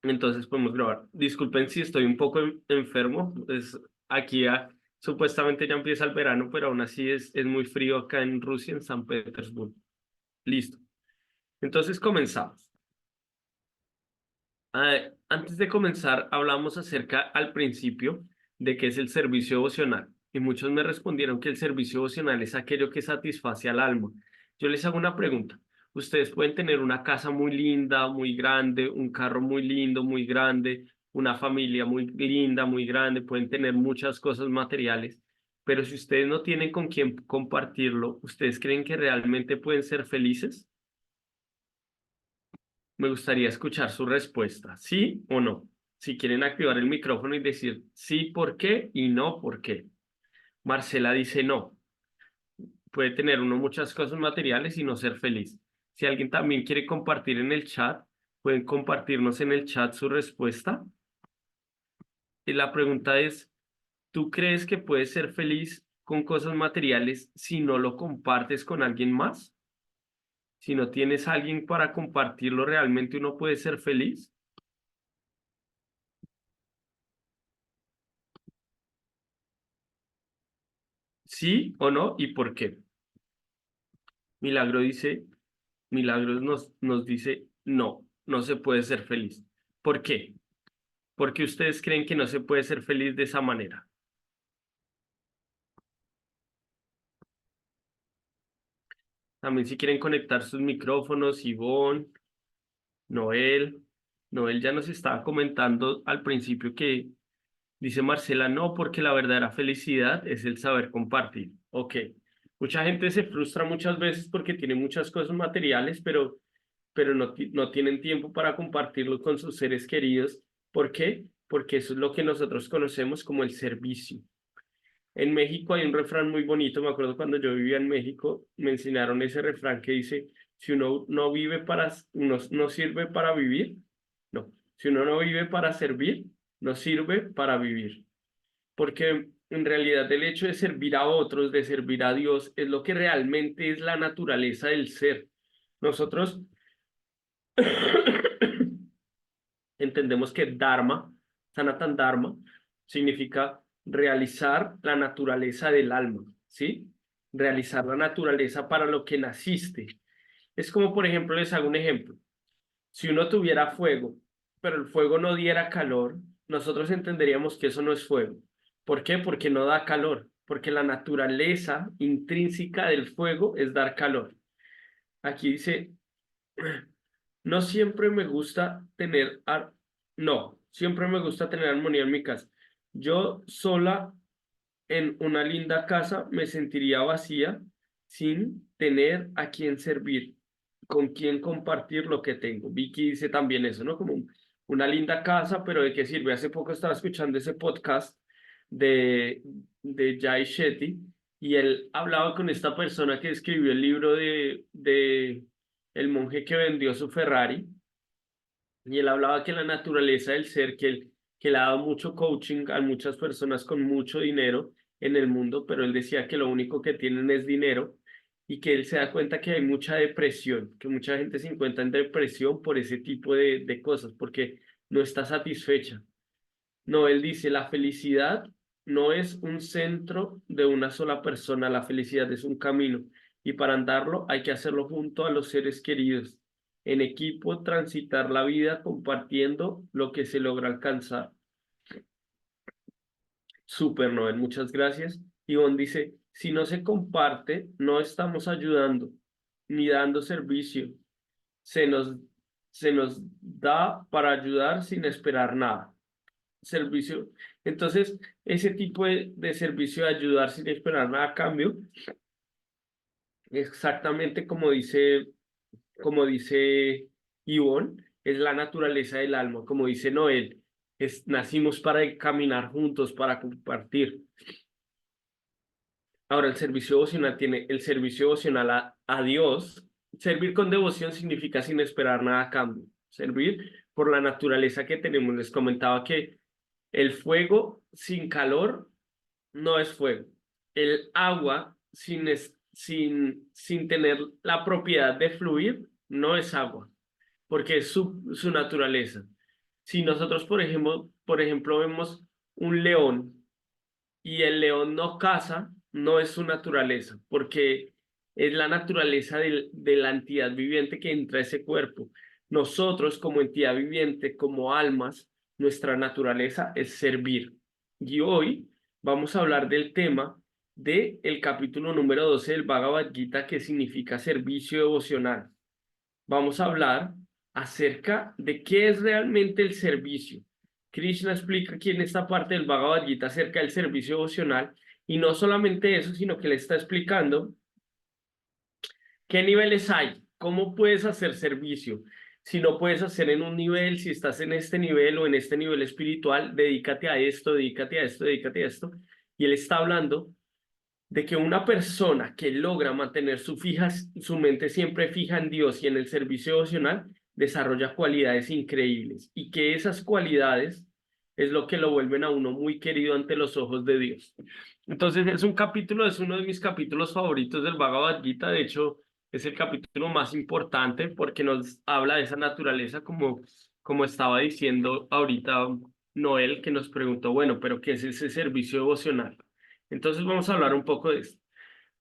Entonces podemos grabar. Disculpen si estoy un poco enfermo. Aquí supuestamente ya empieza el verano, pero aún así es muy frío acá en Rusia, en San Petersburgo. Listo. Entonces comenzamos. Antes de comenzar, hablamos acerca al principio de qué es el servicio devocional. Y muchos me respondieron que el servicio devocional es aquello que satisface al alma. Yo les hago una pregunta. Ustedes pueden tener una casa muy linda, muy grande, un carro muy lindo, muy grande, una familia muy linda, muy grande, pueden tener muchas cosas materiales, pero si ustedes no tienen con quién compartirlo, ¿ustedes creen que realmente pueden ser felices? Me gustaría escuchar su respuesta, ¿sí o no? Si quieren activar el micrófono y decir sí, ¿por qué? Y no, ¿por qué? Marcela dice no. Puede tener uno muchas cosas materiales y no ser feliz. Si alguien también quiere compartir en el chat, pueden compartirnos en el chat su respuesta. Y la pregunta es, ¿tú crees que puedes ser feliz con cosas materiales si no lo compartes con alguien más? Si no tienes a alguien para compartirlo, ¿realmente uno puede ser feliz? ¿Sí o no? ¿Y por qué? Milagro dice, Milagros nos dice, no, no se puede ser feliz. ¿Por qué? Porque ustedes creen que no se puede ser feliz de esa manera. También si quieren conectar sus micrófonos, Ivonne, Noel. Noel ya nos estaba comentando al principio que dice Marcela, no, porque la verdadera felicidad es el saber compartir. Ok. Mucha gente se frustra muchas veces porque tiene muchas cosas materiales, pero no tienen tiempo para compartirlo con sus seres queridos. ¿Por qué? Porque eso es lo que nosotros conocemos como el servicio. En México hay un refrán muy bonito, me acuerdo cuando yo vivía en México, me enseñaron ese refrán que dice, si uno no vive uno no sirve para vivir, no, si uno no vive para servir, no sirve para vivir. Porque en realidad el hecho de servir a otros, de servir a Dios, es lo que realmente es la naturaleza del ser. Nosotros entendemos que Dharma, Sanatan Dharma, significa realizar la naturaleza del alma, ¿sí? Realizar la naturaleza para lo que naciste. Es como, por ejemplo, les hago un ejemplo. Si uno tuviera fuego, pero el fuego no diera calor, nosotros entenderíamos que eso no es fuego. ¿Por qué? Porque no da calor, porque la naturaleza intrínseca del fuego es dar calor. Aquí dice, no siempre me gusta no, siempre me gusta tener armonía en mi casa. Yo sola en una linda casa me sentiría vacía sin tener a quien servir, con quien compartir lo que tengo. Vicky dice también eso, ¿no? Como una linda casa, pero ¿de qué sirve? Hace poco estaba escuchando ese podcast de, de Jay Shetty y él hablaba con esta persona que escribió el libro de El monje que vendió su Ferrari y él hablaba que la naturaleza del ser, que le ha dado mucho coaching a muchas personas con mucho dinero en el mundo, pero él decía que lo único que tienen es dinero y que él se da cuenta que hay mucha depresión, que mucha gente se encuentra en depresión por ese tipo de cosas, porque no está satisfecha. No, él dice, la felicidad no es un centro de una sola persona, la felicidad es un camino y para andarlo hay que hacerlo junto a los seres queridos, en equipo, transitar la vida compartiendo lo que se logra alcanzar. Súper, Noel, muchas gracias. Ivonne dice, si no se comparte, no estamos ayudando ni dando servicio. Se nos, se nos da para ayudar sin esperar nada. Servicio. Entonces, ese tipo de servicio de ayudar sin esperar nada a cambio, exactamente como dice Ivonne, es la naturaleza del alma, como dice Noel, nacimos para caminar juntos, para compartir. Ahora, el servicio devocional tiene el servicio devocional a Dios. Servir con devoción significa sin esperar nada a cambio. Servir por la naturaleza que tenemos. Les comentaba que el fuego sin calor no es fuego. El agua sin tener la propiedad de fluir no es agua, porque es su naturaleza. Si nosotros, por ejemplo, vemos un león y el león no caza, no es su naturaleza, porque es la naturaleza de la entidad viviente que entra a ese cuerpo. Nosotros, como entidad viviente, como almas, nuestra naturaleza es servir. Y hoy vamos a hablar del tema del capítulo número 12 del Bhagavad Gita, que significa servicio devocional. Vamos a hablar acerca de qué es realmente el servicio. Krishna explica aquí en esta parte del Bhagavad Gita acerca del servicio devocional y no solamente eso, sino que le está explicando qué niveles hay, cómo puedes hacer servicio. Si no puedes hacer en un nivel, si estás en este nivel o en este nivel espiritual, dedícate a esto, dedícate a esto, dedícate a esto. Y él está hablando de que una persona que logra mantener su mente siempre fija en Dios y en el servicio devocional, desarrolla cualidades increíbles y que esas cualidades es lo que lo vuelven a uno muy querido ante los ojos de Dios. Entonces es uno de mis capítulos favoritos del Bhagavad Gita. De hecho, es el capítulo más importante porque nos habla de esa naturaleza como estaba diciendo ahorita Noel, que nos preguntó, bueno, pero ¿qué es ese servicio devocional? Entonces vamos a hablar un poco de esto.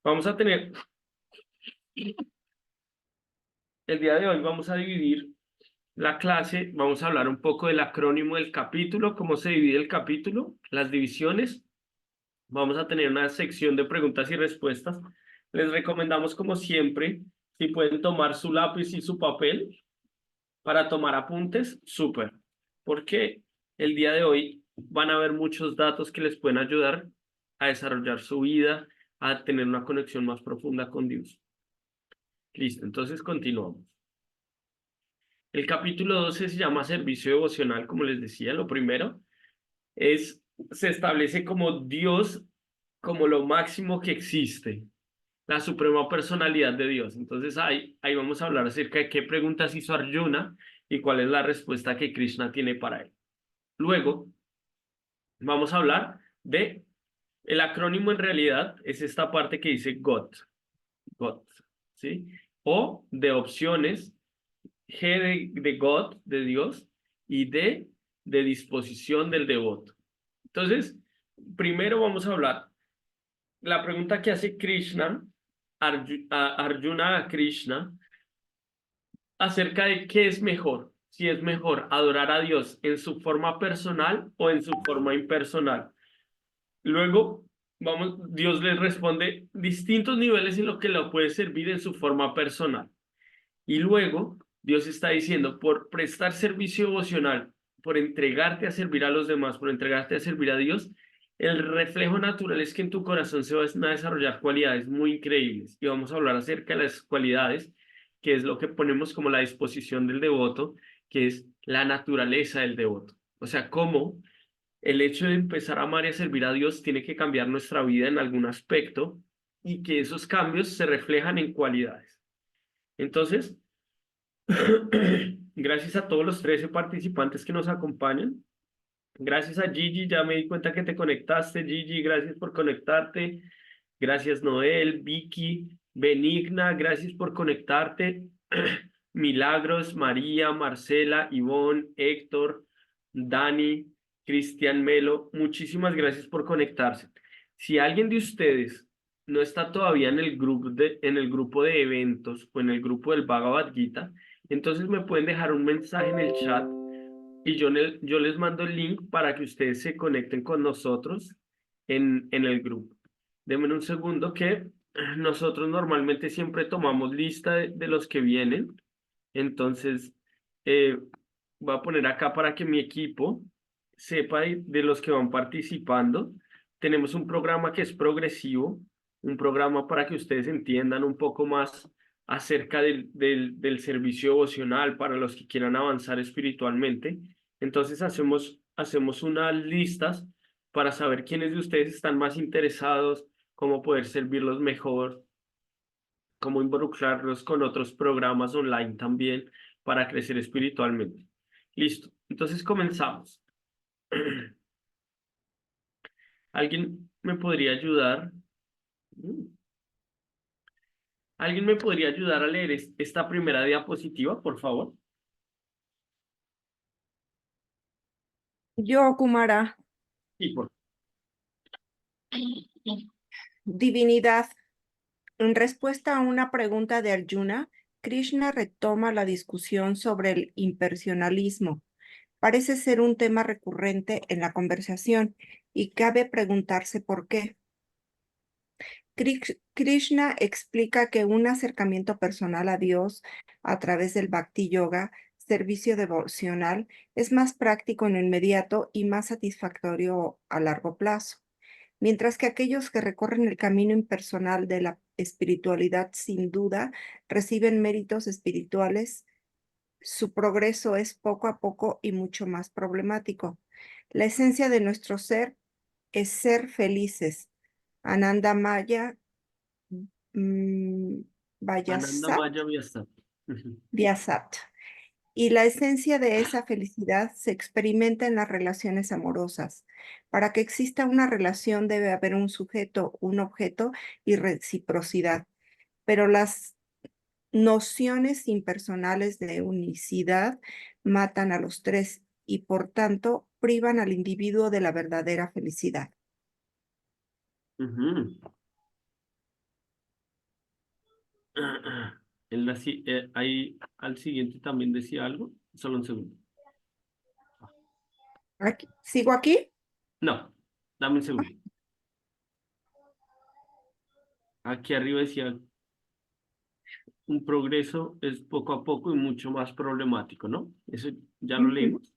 Vamos a tener, el día de hoy vamos a dividir la clase, vamos a hablar un poco del acrónimo del capítulo, cómo se divide el capítulo, las divisiones. Vamos a tener una sección de preguntas y respuestas. Les recomendamos, como siempre, si pueden tomar su lápiz y su papel para tomar apuntes, súper, porque el día de hoy van a haber muchos datos que les pueden ayudar a desarrollar su vida, a tener una conexión más profunda con Dios. Listo, entonces continuamos. El capítulo 12 se llama servicio devocional, como les decía. Lo primero es, se establece como Dios como lo máximo que existe, la suprema personalidad de Dios. Entonces ahí vamos a hablar acerca de qué preguntas hizo Arjuna y cuál es la respuesta que Krishna tiene para él. Luego vamos a hablar de el acrónimo. En realidad es esta parte que dice God, ¿sí? O de opciones, G de God, de Dios, y D de disposición del devoto. Entonces, primero vamos a hablar, la pregunta que hace Krishna, Arjuna a Krishna, acerca de qué es mejor, si es mejor adorar a Dios en su forma personal o en su forma impersonal. Luego, Dios les responde distintos niveles en lo que lo puede servir en su forma personal. Y luego Dios está diciendo, por prestar servicio devocional, por entregarte a servir a los demás, por entregarte a servir a Dios, el reflejo natural es que en tu corazón se van a desarrollar cualidades muy increíbles. Y vamos a hablar acerca de las cualidades, que es lo que ponemos como la disposición del devoto, que es la naturaleza del devoto. O sea, cómo el hecho de empezar a amar y a servir a Dios tiene que cambiar nuestra vida en algún aspecto y que esos cambios se reflejan en cualidades. Entonces, gracias a todos los 13 participantes que nos acompañan. Gracias a Gigi, ya me di cuenta que te conectaste. Gigi, gracias por conectarte. Gracias Noel, Vicky, Benigna, gracias por conectarte. Milagros, María, Marcela, Ivonne, Héctor, Dani, Cristian Melo, muchísimas gracias por conectarse. Si alguien de ustedes no está todavía en el grupo de eventos o en el grupo del Bhagavad Gita, entonces me pueden dejar un mensaje en el chat y yo les mando el link para que ustedes se conecten con nosotros en el grupo. Denme un segundo que nosotros normalmente siempre tomamos lista de los que vienen. Entonces, eh, voy a poner acá para que mi equipo sepa de los que van participando. Tenemos un programa que es progresivo, un programa para que ustedes entiendan un poco más acerca del servicio devocional para los que quieran avanzar espiritualmente. Entonces hacemos unas listas para saber quiénes de ustedes están más interesados, cómo poder servirlos mejor, cómo involucrarlos con otros programas online también para crecer espiritualmente. Listo, entonces comenzamos. ¿Alguien me podría ayudar? ¿Alguien me podría ayudar a leer esta primera diapositiva, por favor? Yo, Kumara, Y por divinidad. En respuesta a una pregunta de Arjuna, Krishna retoma la discusión sobre el impersonalismo. Parece ser un tema recurrente en la conversación y cabe preguntarse por qué. Krishna explica que un acercamiento personal a Dios a través del Bhakti Yoga, servicio devocional, es más práctico en lo inmediato y más satisfactorio a largo plazo, mientras que aquellos que recorren el camino impersonal de la espiritualidad sin duda reciben méritos espirituales. Su progreso es poco a poco y mucho más problemático. La esencia de nuestro ser es ser felices. Ananda Maya Ananda Vyasat, Maya Vyasa. Ujú. Vyasat. Y la esencia de esa felicidad se experimenta en las relaciones amorosas. Para que exista una relación debe haber un sujeto, un objeto y reciprocidad. Pero las nociones impersonales de unicidad matan a los tres y por tanto privan al individuo de la verdadera felicidad. Ujú. Ahí al siguiente también decía algo. Solo un segundo. ¿Sigo aquí? No, dame un segundo. Aquí arriba decía, un progreso es poco a poco y mucho más problemático, ¿no? Eso ya lo Ujú. leímos,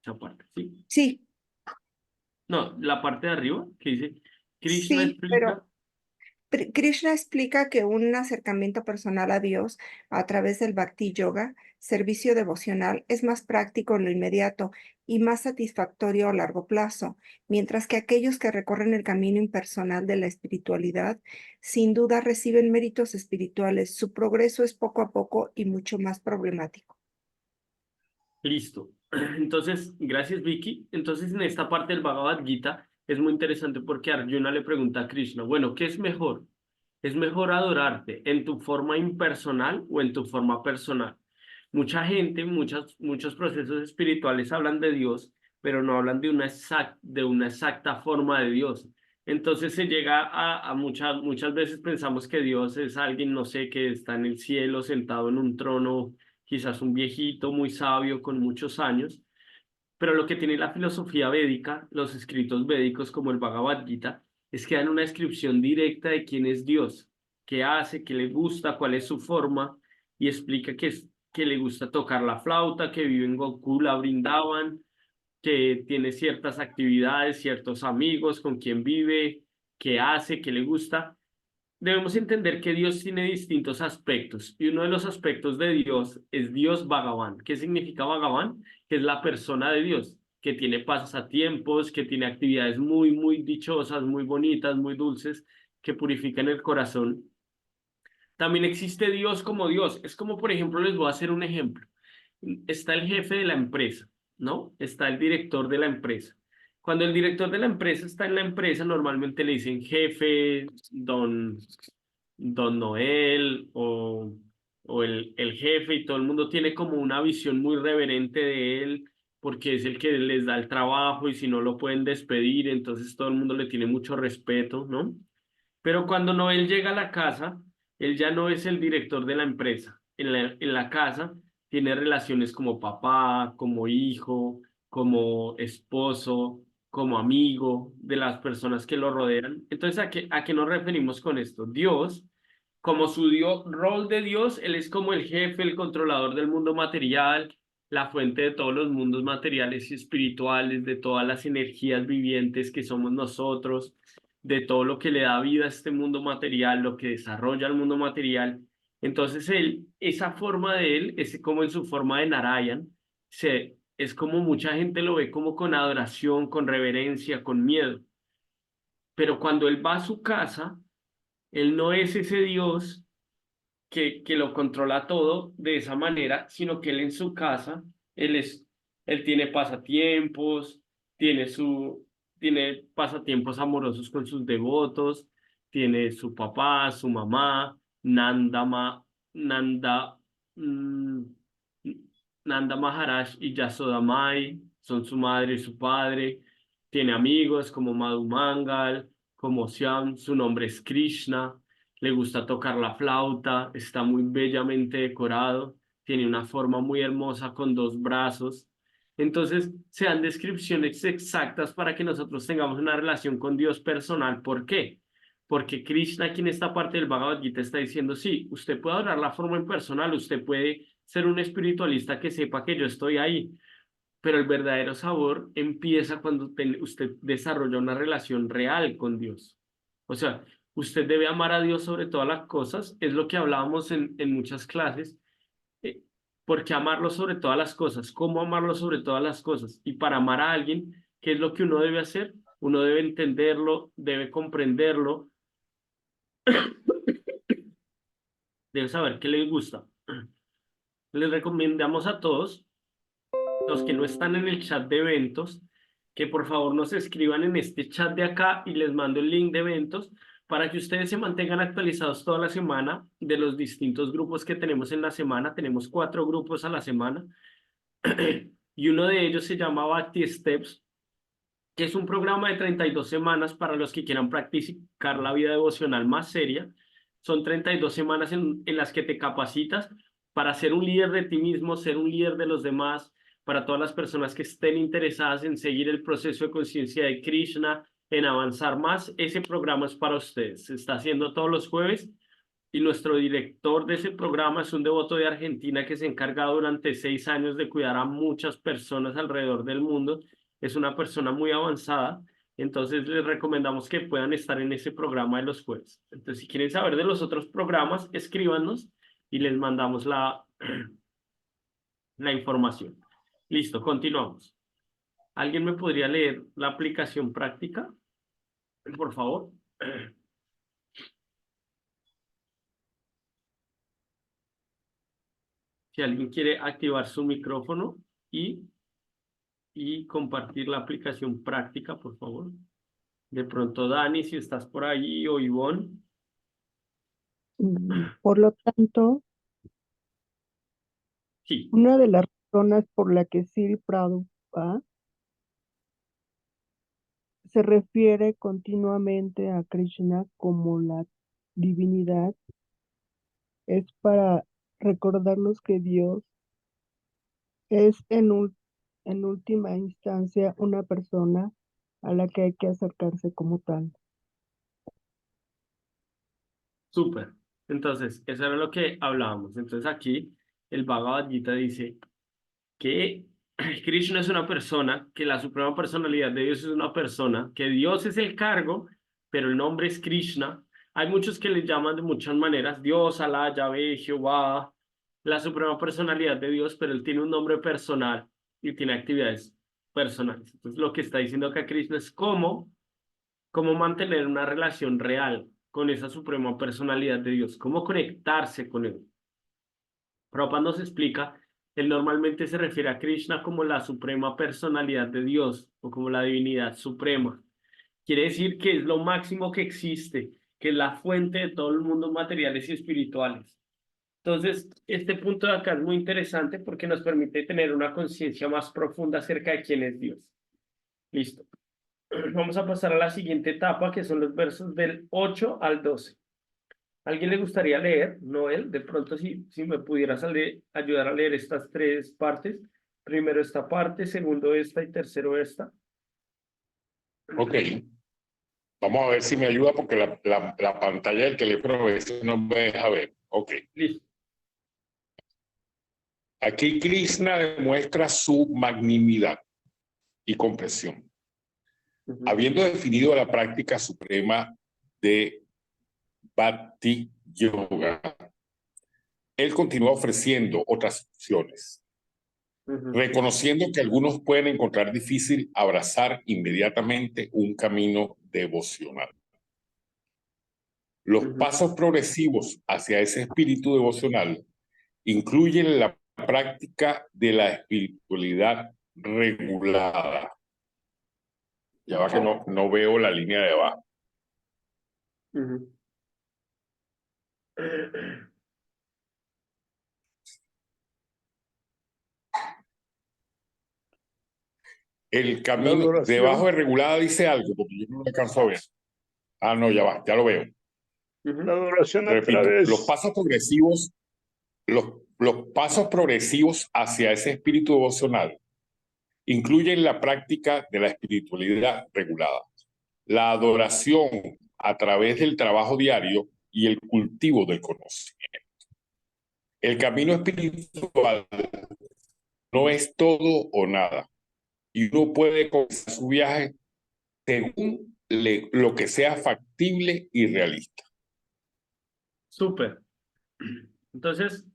esa parte, ¿sí? Sí, No, la parte de arriba que dice, Krishna sí, pero explica, Krishna explica que un acercamiento personal a Dios a través del Bhakti Yoga, servicio devocional, es más práctico en lo inmediato y más satisfactorio a largo plazo, mientras que aquellos que recorren el camino impersonal de la espiritualidad sin duda reciben méritos espirituales. Su progreso es poco a poco y mucho más problemático. listo. Entonces, gracias Vicky. Entonces, en esta parte del Bhagavad Gita es muy interesante porque Arjuna le pregunta a Krishna, bueno, ¿qué es mejor? ¿Es mejor adorarte en tu forma impersonal o en tu forma personal? Mucha gente, muchos procesos espirituales hablan de Dios, pero no hablan de una exacta forma de Dios. Entonces se llega a muchas veces pensamos que Dios es alguien, no sé, que está en el cielo sentado en un trono, quizás un viejito muy sabio con muchos años, pero lo que tiene la filosofía védica, los escritos védicos como el Bhagavad Gita, es que dan una descripción directa de quién es Dios, qué hace, qué le gusta, cuál es su forma, y explica que le gusta tocar la flauta, que vive en Gokula, Brindavan, que tiene ciertas actividades, ciertos amigos con quien vive, qué hace, qué le gusta. Debemos entender que Dios tiene distintos aspectos y uno de los aspectos de Dios es Dios Bhagavan. ¿Qué significa Bhagavan? Que es la persona de Dios, que tiene pasatiempos, que tiene actividades muy dichosas, muy bonitas, muy dulces, que purifican el corazón. También existe Dios como Dios. Es como, por ejemplo, les voy a hacer un ejemplo. Está el jefe de la empresa, ¿no? Está el director de la empresa. Cuando el director de la empresa está en la empresa, normalmente le dicen jefe, don Noel o el jefe y todo el mundo tiene como una visión muy reverente de él porque es el que les da el trabajo y si no lo pueden despedir, entonces todo el mundo le tiene mucho respeto, ¿no? Pero cuando Noel llega a la casa, él ya no es el director de la empresa. En la casa tiene relaciones como papá, como hijo, como esposo, como amigo de las personas que lo rodean. Entonces, a qué nos referimos con esto? Dios, como rol de Dios, Él es como el jefe, el controlador del mundo material, la fuente de todos los mundos materiales y espirituales, de todas las energías vivientes que somos nosotros, de todo lo que le da vida a este mundo material, lo que desarrolla el mundo material. Entonces esa forma de él, es como en su forma de Narayan, es como mucha gente lo ve como con adoración, con reverencia, con miedo. Pero cuando él va a su casa, él no es ese Dios que lo controla todo de esa manera, sino que él en su casa, él tiene pasatiempos, tiene tiene pasatiempos amorosos con sus devotos, tiene su papá, su mamá, Nanda, mm, Nanda Maharaj y Yashoda Mai, son su madre y su padre. Tiene amigos como Madhu Mangal, como Syam, su nombre es Krishna, le gusta tocar la flauta, está muy bellamente decorado, tiene una forma muy hermosa con dos brazos. Entonces, se dan descripciones exactas para que nosotros tengamos una relación con Dios personal. ¿Por qué? Porque Krishna aquí en esta parte del Bhagavad Gita está diciendo, sí, usted puede adorar la forma impersonal, usted puede ser un espiritualista que sepa que yo estoy ahí, pero el verdadero sabor empieza cuando usted desarrolla una relación real con Dios. O sea, usted debe amar a Dios sobre todas las cosas, es lo que hablábamos en muchas clases. eh, ¿Por qué amarlo sobre todas las cosas? ¿Cómo amarlo sobre todas las cosas? Y para amar a alguien, ¿qué es lo que uno debe hacer? Uno debe entenderlo, debe comprenderlo, debe saber qué le gusta. Les recomendamos a todos los que no están en el chat de eventos, que por favor nos escriban en este chat de acá y les mando el link de eventos para que ustedes se mantengan actualizados toda la semana de los distintos grupos que tenemos en la semana. Tenemos 4 grupos a la semana y uno de ellos se llama Bhakti Steps, que es un programa de 32 semanas para los que quieran practicar la vida devocional más seria. Son 32 semanas en las que te capacitas para ser un líder de ti mismo, ser un líder de los demás, para todas las personas que estén interesadas en seguir el proceso de conciencia de Krishna, en avanzar más. Ese programa es para ustedes. Se está haciendo todos los jueves y nuestro director de ese programa es un devoto de Argentina que se ha encargado durante 6 años de cuidar a muchas personas alrededor del mundo. Es una persona muy avanzada, entonces les recomendamos que puedan estar en ese programa de los jueves. Entonces, si quieren saber de los otros programas, escríbanos y les mandamos la información. Listo, continuamos. ¿Alguien me podría leer la aplicación práctica, por favor? Si alguien quiere activar su micrófono y compartir la aplicación práctica, por favor. De pronto, Dani, si estás por ahí, o Ivonne. Por lo tanto, Sí, una de las razones por la que Sri Prabhupada se refiere continuamente a Krishna como la divinidad es para recordarnos que Dios es en última instancia una persona a la que hay que acercarse como tal. súper. Entonces, eso era lo que hablábamos. Entonces, aquí el Bhagavad Gita dice que Krishna es una persona, que la suprema personalidad de Dios es una persona, que Dios es el cargo, pero el nombre es Krishna. Hay muchos que le llaman de muchas maneras, Dios, Alá, Yahvé, Jehová, la suprema personalidad de Dios, pero él tiene un nombre personal y tiene actividades personales. Entonces, lo que está diciendo acá Krishna es cómo mantener una relación real con esa suprema personalidad de Dios, cómo conectarse con él. Prabhupada nos explica, él normalmente se refiere a Krishna como la suprema personalidad de Dios o como la divinidad suprema. Quiere decir que es lo máximo que existe, que es la fuente de todos los mundos materiales y espirituales. Entonces, este punto de acá es muy interesante porque nos permite tener una conciencia más profunda acerca de quién es Dios. Listo. Vamos a pasar a la siguiente etapa, que son los versos del 8 al 12. ¿Alguien le gustaría leer? Noel, de pronto si me pudieras ayudar a leer estas 3 partes. Primero esta parte, segundo esta y tercero esta. Ok, vamos a ver si me ayuda porque la pantalla del teléfono a veces no me deja ver. Ok, Listo. aquí Krishna demuestra su magnanimidad y comprensión. Habiendo definido la práctica suprema de Bhakti Yoga, él continúa ofreciendo otras opciones, reconociendo que algunos pueden encontrar difícil abrazar inmediatamente un camino devocional. Los pasos progresivos hacia ese espíritu devocional incluyen la práctica de la espiritualidad regulada. Ya va que no veo la línea de abajo. El La camino adoración. debajo de regulada dice algo, porque yo no lo alcanzo a ver. Ah, no, ya va, ya lo veo. La adoración a Repito, través. los pasos progresivos hacia ese espíritu devocional incluyen la práctica de la espiritualidad regulada, la adoración a través del trabajo diario y el cultivo del conocimiento. El camino espiritual no es todo o nada, y uno puede comenzar su viaje según lo que sea factible y realista. Súper. Entonces,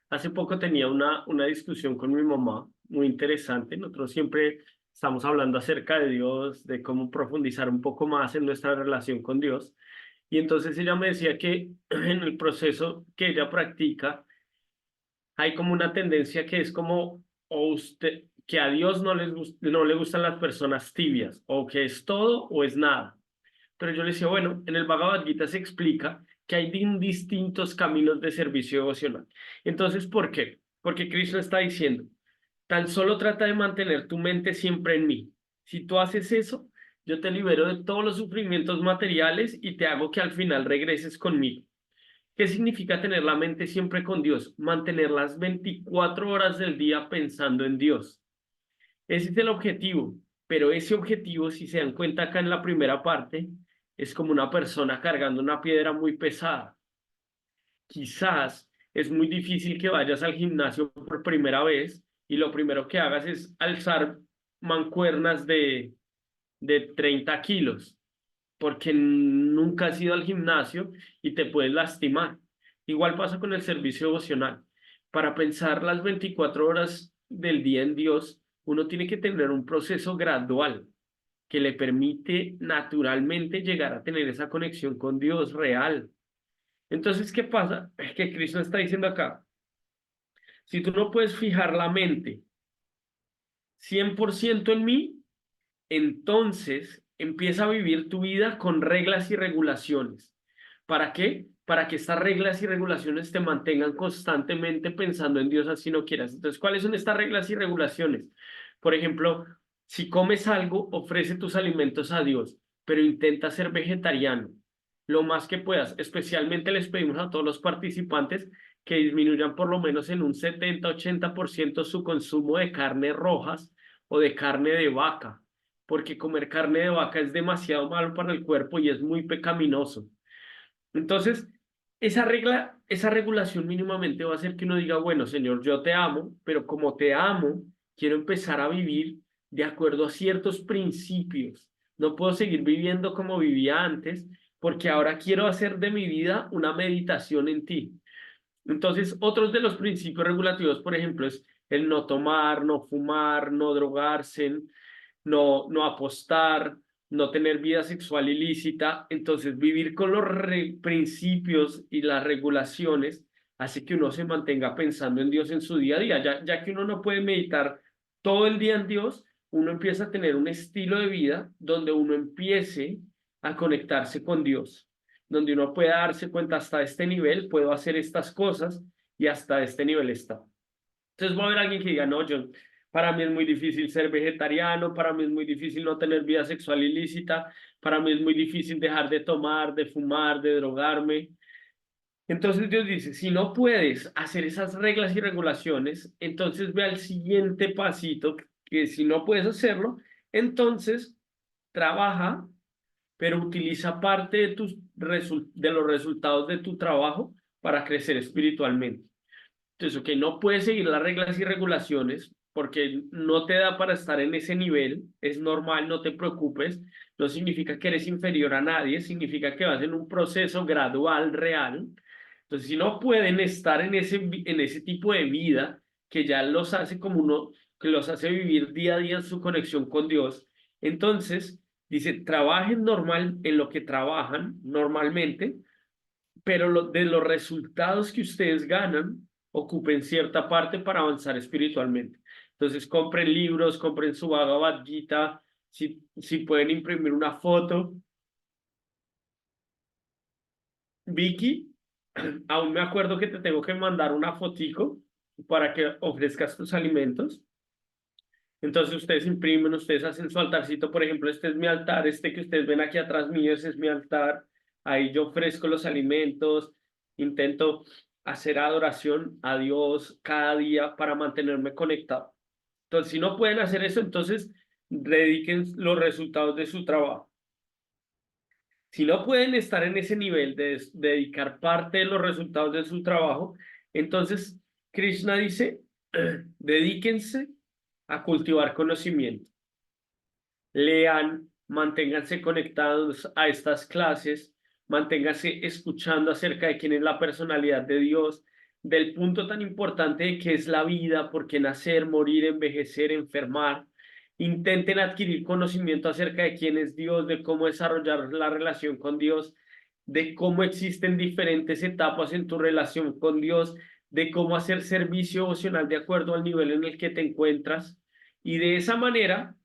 hace poco tenía una discusión con mi mamá muy interesante. Nosotros siempre estamos hablando acerca de Dios, de cómo profundizar un poco más en nuestra relación con Dios. Y entonces ella me decía que en el proceso que ella practica hay como una tendencia que es como o usted, que a Dios no le gustan las personas tibias, o que es todo o es nada. Pero yo le decía, bueno, en el Bhagavad Gita se explica que hay distintos caminos de servicio devocional. Entonces, ¿por qué? Porque Cristo está diciendo, tan solo trata de mantener tu mente siempre en mí. Si tú haces eso, yo te libero de todos los sufrimientos materiales y te hago que al final regreses conmigo. ¿Qué significa tener la mente siempre con Dios? Mantener las 24 horas del día pensando en Dios. Ese es el objetivo, pero ese objetivo, si se dan cuenta acá en la primera parte, es como una persona cargando una piedra muy pesada. Quizás es muy difícil que vayas al gimnasio por primera vez y lo primero que hagas es alzar mancuernas de 30 kilos, porque nunca has ido al gimnasio y te puedes lastimar. Igual pasa con el servicio devocional. Para pensar las 24 horas del día en Dios, uno tiene que tener un proceso gradual que le permite naturalmente llegar a tener esa conexión con Dios real. Entonces, ¿qué pasa? Es que Cristo está diciendo acá, si tú no puedes fijar la mente 100% en mí, entonces empieza a vivir tu vida con reglas y regulaciones. ¿Para qué? Para que estas reglas y regulaciones te mantengan constantemente pensando en Dios así no quieras. Entonces, ¿cuáles son estas reglas y regulaciones? Por ejemplo, si comes algo, ofrece tus alimentos a Dios, pero intenta ser vegetariano lo más que puedas. Especialmente les pedimos a todos los participantes que disminuyan por lo menos en un 70-80% su consumo de carnes rojas o de carne de vaca, porque comer carne de vaca es demasiado malo para el cuerpo y es muy pecaminoso. Entonces, esa regulación mínimamente va a hacer que uno diga, bueno, Señor, yo te amo, pero como te amo, quiero empezar a vivir de acuerdo a ciertos principios. No puedo seguir viviendo como vivía antes, porque ahora quiero hacer de mi vida una meditación en ti. Entonces, otros de los principios regulativos, por ejemplo, es el no tomar, no fumar, no drogarse, no apostar, no tener vida sexual ilícita. Entonces, vivir con los principios y las regulaciones hace que uno se mantenga pensando en Dios en su día a día. Ya que uno no puede meditar todo el día en Dios, uno empieza a tener un estilo de vida donde uno empiece a conectarse con Dios, donde uno pueda darse cuenta hasta este nivel, puedo hacer estas cosas y hasta este nivel está. Entonces va a haber alguien que diga, no, John, para mí es muy difícil ser vegetariano, para mí es muy difícil no tener vida sexual ilícita, para mí es muy difícil dejar de tomar, de fumar, de drogarme. Entonces Dios dice, si no puedes hacer esas reglas y regulaciones, entonces ve al siguiente pasito, que si no puedes hacerlo, entonces trabaja, pero utiliza parte de de los resultados de tu trabajo para crecer espiritualmente. Entonces, ok, no puedes seguir las reglas y regulaciones porque no te da para estar en ese nivel, es normal, no te preocupes, no significa que eres inferior a nadie, significa que vas en un proceso gradual, real. Entonces, si no pueden estar en ese tipo de vida que ya los hace como uno, que los hace vivir día a día en su conexión con Dios, entonces dice, trabajen normal en lo que trabajan normalmente, pero de los resultados que ustedes ganan, ocupen cierta parte para avanzar espiritualmente. Entonces, compren libros, compren su Bhagavad Gita, si pueden imprimir una foto. Vicky, aún me acuerdo que te tengo que mandar una fotico para que ofrezcas tus alimentos. Entonces ustedes imprimen, ustedes hacen su altarcito, por ejemplo, este es mi altar, este que ustedes ven aquí atrás mío, ese es mi altar. Ahí yo ofrezco los alimentos, intento hacer adoración a Dios cada día para mantenerme conectado. Entonces, si no pueden hacer eso, entonces dediquen los resultados de su trabajo. Si no pueden estar en ese nivel de dedicar parte de los resultados de su trabajo, entonces Krishna dice, dedíquense a cultivar conocimiento. Lean, manténganse conectados a estas clases, manténganse escuchando acerca de quién es la personalidad de Dios, del punto tan importante de qué es la vida, por qué nacer, morir, envejecer, enfermar. Intenten adquirir conocimiento acerca de quién es Dios, de cómo desarrollar la relación con Dios, de cómo existen diferentes etapas en tu relación con Dios, de cómo hacer servicio emocional de acuerdo al nivel en el que te encuentras. Y de esa manera,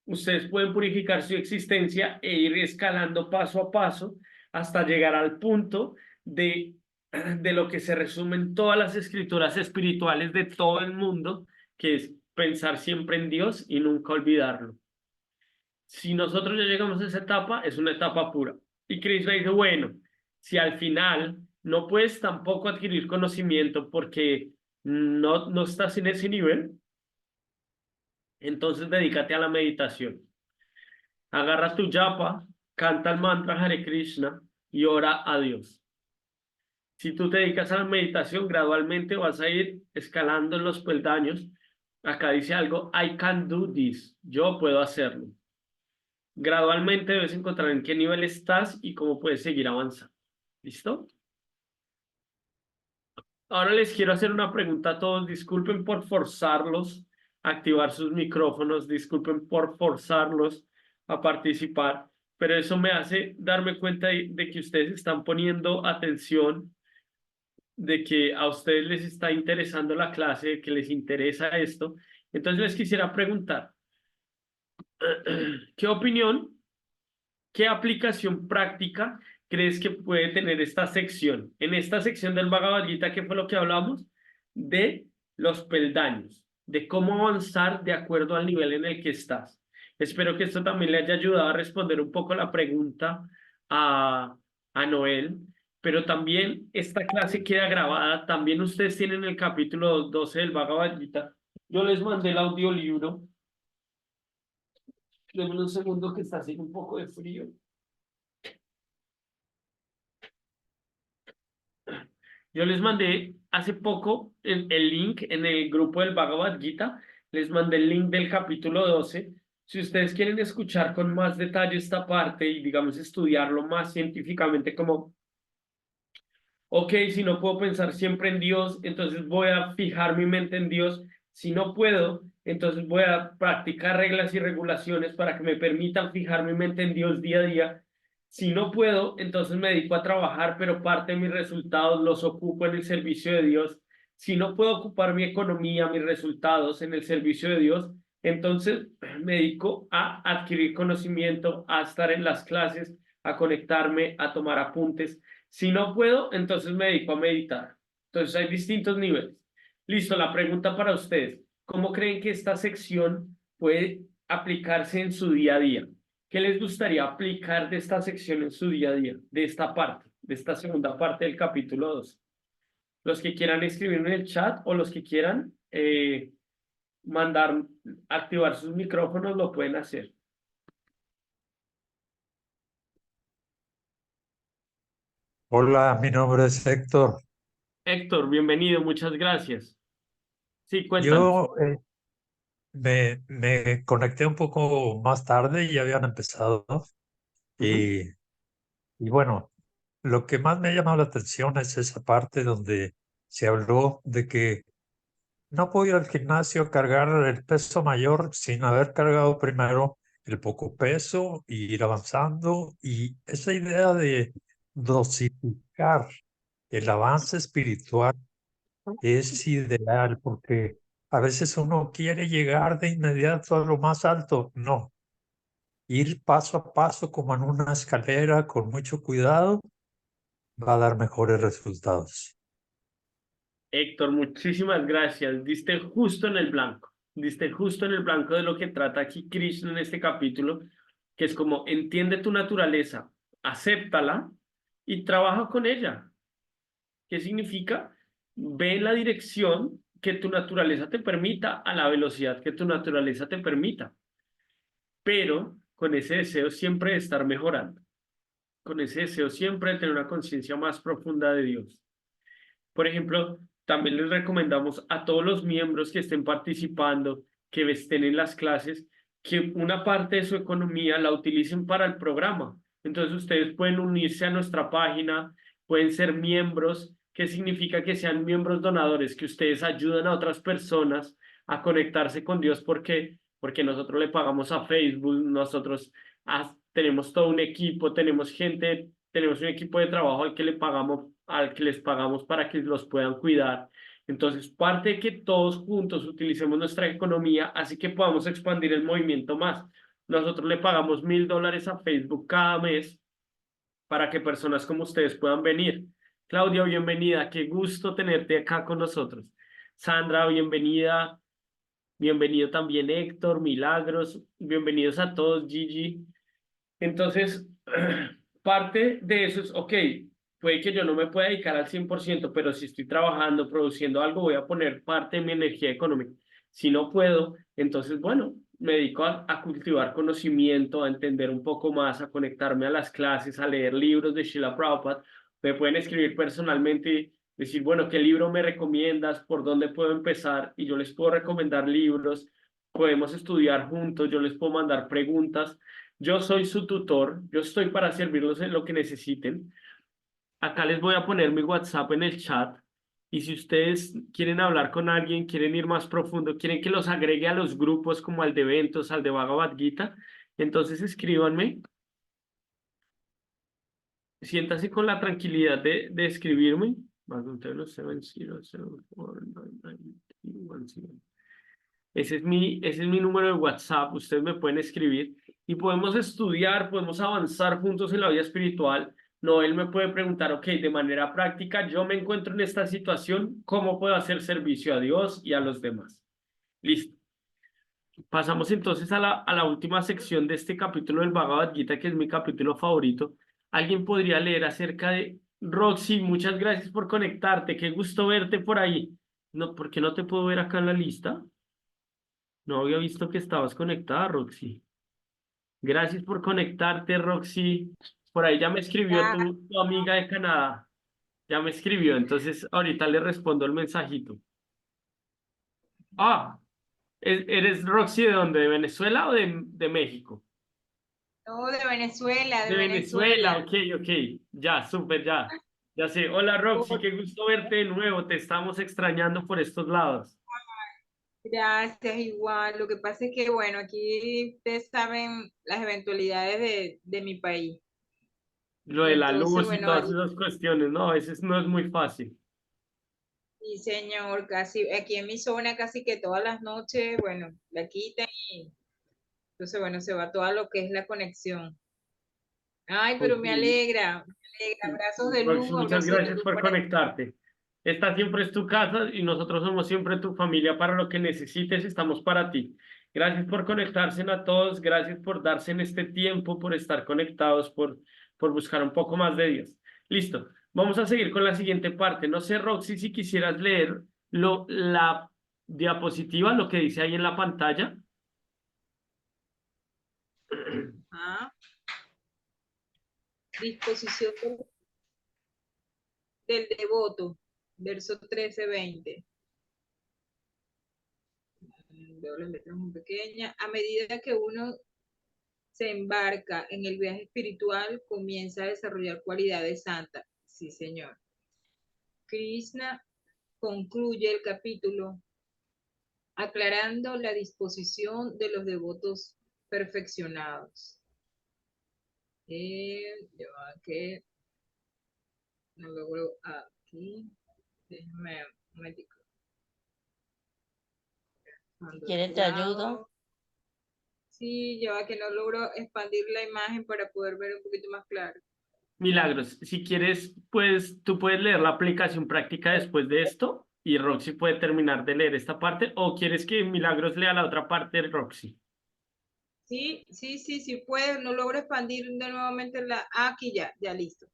ustedes pueden purificar su existencia e ir escalando paso a paso hasta llegar al punto de lo que se resumen todas las escrituras espirituales de todo el mundo, que es pensar siempre en Dios y nunca olvidarlo. Si nosotros ya llegamos a esa etapa, es una etapa pura. Y Krishna dice, bueno, si al final no puedes tampoco adquirir conocimiento porque no estás en ese nivel, entonces dedícate a la meditación. Agarra tu japa, canta el mantra Hare Krishna y ora a Dios. Si tú te dedicas a la meditación, gradualmente vas a ir escalando en los peldaños. Acá dice algo, I can do this, yo puedo hacerlo. Gradualmente debes encontrar en qué nivel estás y cómo puedes seguir avanzando. ¿Listo? Ahora les quiero hacer una pregunta a todos. Disculpen por forzarlos a activar sus micrófonos. Disculpen por forzarlos a participar. Pero eso me hace darme cuenta de que ustedes están poniendo atención, de que a ustedes les está interesando la clase, de que les interesa esto. Entonces les quisiera preguntar, ¿qué opinión, qué aplicación práctica crees que puede tener esta sección? En esta sección del Bhagavad Gita, ¿qué fue lo que hablamos? De los peldaños, de cómo avanzar de acuerdo al nivel en el que estás. Espero que esto también le haya ayudado a responder un poco la pregunta a Noel, pero también esta clase queda grabada. También ustedes tienen el capítulo 12 del Bhagavad Gita. Yo les mandé el audiolibro. Denme un segundo que está haciendo un poco de frío. Yo les mandé hace poco el link en el grupo del Bhagavad Gita. Les mandé el link del capítulo 12. Si ustedes quieren escuchar con más detalle esta parte y, digamos, estudiarlo más científicamente, como, ok, si no puedo pensar siempre en Dios, entonces voy a fijar mi mente en Dios. Si no puedo, entonces voy a practicar reglas y regulaciones para que me permitan fijar mi mente en Dios día a día. Si no puedo, entonces me dedico a trabajar, pero parte de mis resultados los ocupo en el servicio de Dios. Si no puedo ocupar mi economía, mis resultados en el servicio de Dios, entonces me dedico a adquirir conocimiento, a estar en las clases, a conectarme, a tomar apuntes. Si no puedo, entonces me dedico a meditar. Entonces hay distintos niveles. Listo, la pregunta para ustedes. ¿Cómo creen que esta sección puede aplicarse en su día a día? ¿Qué les gustaría aplicar de esta sección en su día a día? De esta parte, de esta segunda parte del capítulo 2. Los que quieran escribir en el chat o los que quieran mandar, activar sus micrófonos, lo pueden hacer. Hola, mi nombre es Héctor. Héctor, bienvenido, muchas gracias. Sí, cuéntanos. Yo me conecté un poco más tarde y ya habían empezado. Y, y bueno, lo que más me ha llamado la atención es esa parte donde se habló de que no puedo ir al gimnasio a cargar el peso mayor sin haber cargado primero el poco peso y ir avanzando. Y esa idea de dosificar el avance espiritual es ideal porque a veces uno quiere llegar de inmediato a lo más alto. No, ir paso a paso como en una escalera con mucho cuidado va a dar mejores resultados. Héctor, muchísimas gracias. Diste justo en el blanco. Diste justo en el blanco de lo que trata aquí Krishna en este capítulo, que es como entiende tu naturaleza, acéptala y trabaja con ella. ¿Qué significa? Ve en la dirección que tu naturaleza te permita, a la velocidad que tu naturaleza te permita, pero con ese deseo siempre de estar mejorando, con ese deseo siempre de tener una conciencia más profunda de Dios. Por ejemplo, también les recomendamos a todos los miembros que estén participando, que estén en las clases, que una parte de su economía la utilicen para el programa. Entonces ustedes pueden unirse a nuestra página, pueden ser miembros, que significa que sean miembros donadores, que ustedes ayudan a otras personas a conectarse con Dios porque nosotros le pagamos a Facebook, nosotros tenemos todo un equipo, tenemos gente, tenemos un equipo de trabajo al que les pagamos para que los puedan cuidar. Entonces, parte de que todos juntos utilicemos nuestra economía, así que podamos expandir el movimiento más. Nosotros le pagamos $1,000 a Facebook cada mes para que personas como ustedes puedan venir. Claudia, bienvenida. Qué gusto tenerte acá con nosotros. Sandra, bienvenida. Bienvenido también Héctor, Milagros. Bienvenidos a todos, Gigi. Entonces, parte de eso es, ok, puede que yo no me pueda dedicar al 100%, pero si estoy trabajando, produciendo algo, voy a poner parte de mi energía económica. Si no puedo, entonces, bueno, me dedico a cultivar conocimiento, a entender un poco más, a conectarme a las clases, a leer libros de Srila Prabhupada. Me pueden escribir personalmente y decir, bueno, ¿qué libro me recomiendas? ¿Por dónde puedo empezar? Y yo les puedo recomendar libros, podemos estudiar juntos, yo les puedo mandar preguntas. Yo soy su tutor, yo estoy para servirlos en lo que necesiten. Acá les voy a poner mi WhatsApp en el chat y si ustedes quieren hablar con alguien, quieren ir más profundo, quieren que los agregue a los grupos como al de eventos, al de Bhagavad Gita, entonces escríbanme. Siéntase con la tranquilidad de escribirme. Ese es mi número de WhatsApp, ustedes me pueden escribir y podemos estudiar, podemos avanzar juntos en la vida espiritual. Noel me puede preguntar, ok, de manera práctica, yo me encuentro en esta situación, ¿cómo puedo hacer servicio a Dios y a los demás? Listo. Pasamos entonces a la última sección de este capítulo del Bhagavad Gita, que es mi capítulo favorito. ¿Alguien podría leer acerca de Roxy? Muchas gracias por conectarte, qué gusto verte por ahí. No, ¿por qué no te puedo ver acá en la lista? No había visto que estabas conectada, Roxy. Gracias por conectarte, Roxy. Por ahí ya me escribió Ya, tu amiga de Canadá. Ya me escribió, entonces ahorita le respondo el mensajito. Ah, ¿eres Roxy de dónde? ¿De Venezuela o de México? no, de Venezuela, de De Venezuela, Venezuela. ok, ok. Ya, súper, ya. Ya sé. Hola, Roxy, Oh, qué gusto verte de nuevo. Te estamos extrañando por estos lados. gracias, igual. Lo que pasa es que, bueno, aquí ustedes saben las eventualidades de mi país. Lo de la Entonces, luz y bueno, todas ahí, esas cuestiones, no, a veces no es muy fácil. sí, señor, casi, aquí en mi zona casi que todas las noches, bueno, la quitan y entonces, bueno, se va todo lo que es la conexión. Ay, pero Ok. me alegra, Roxy, muchas abrazos de gracias luz por por aquí. conectarte. Esta siempre es tu casa y nosotros somos siempre tu familia para lo que necesites, estamos para ti. Gracias por conectarse a todos, gracias por darse en este tiempo, por estar conectados, por buscar un poco más de Dios. Listo, vamos a seguir con la siguiente parte. No sé, Roxy, si quisieras leer la diapositiva, lo que dice ahí en la pantalla. Ah, disposición del devoto, verso 13-20. Veo las letras muy pequeñas. A medida que uno se embarca en el viaje espiritual, comienza a desarrollar cualidades santas. Sí, señor. Krishna concluye el capítulo aclarando la disposición de los devotos perfeccionados. Ya va que no logro aquí. Déjame un momentico. ¿Quieres te ayudo? Sí, ya va que no logro expandir la imagen para poder ver un poquito más claro. Milagros, si quieres, pues tú puedes leer la aplicación práctica después de esto. Y Roxy puede terminar de leer esta parte, o quieres que Milagros lea la otra parte de Roxy. Sí puede, no logro expandir de nuevamente la... aquí ya listo.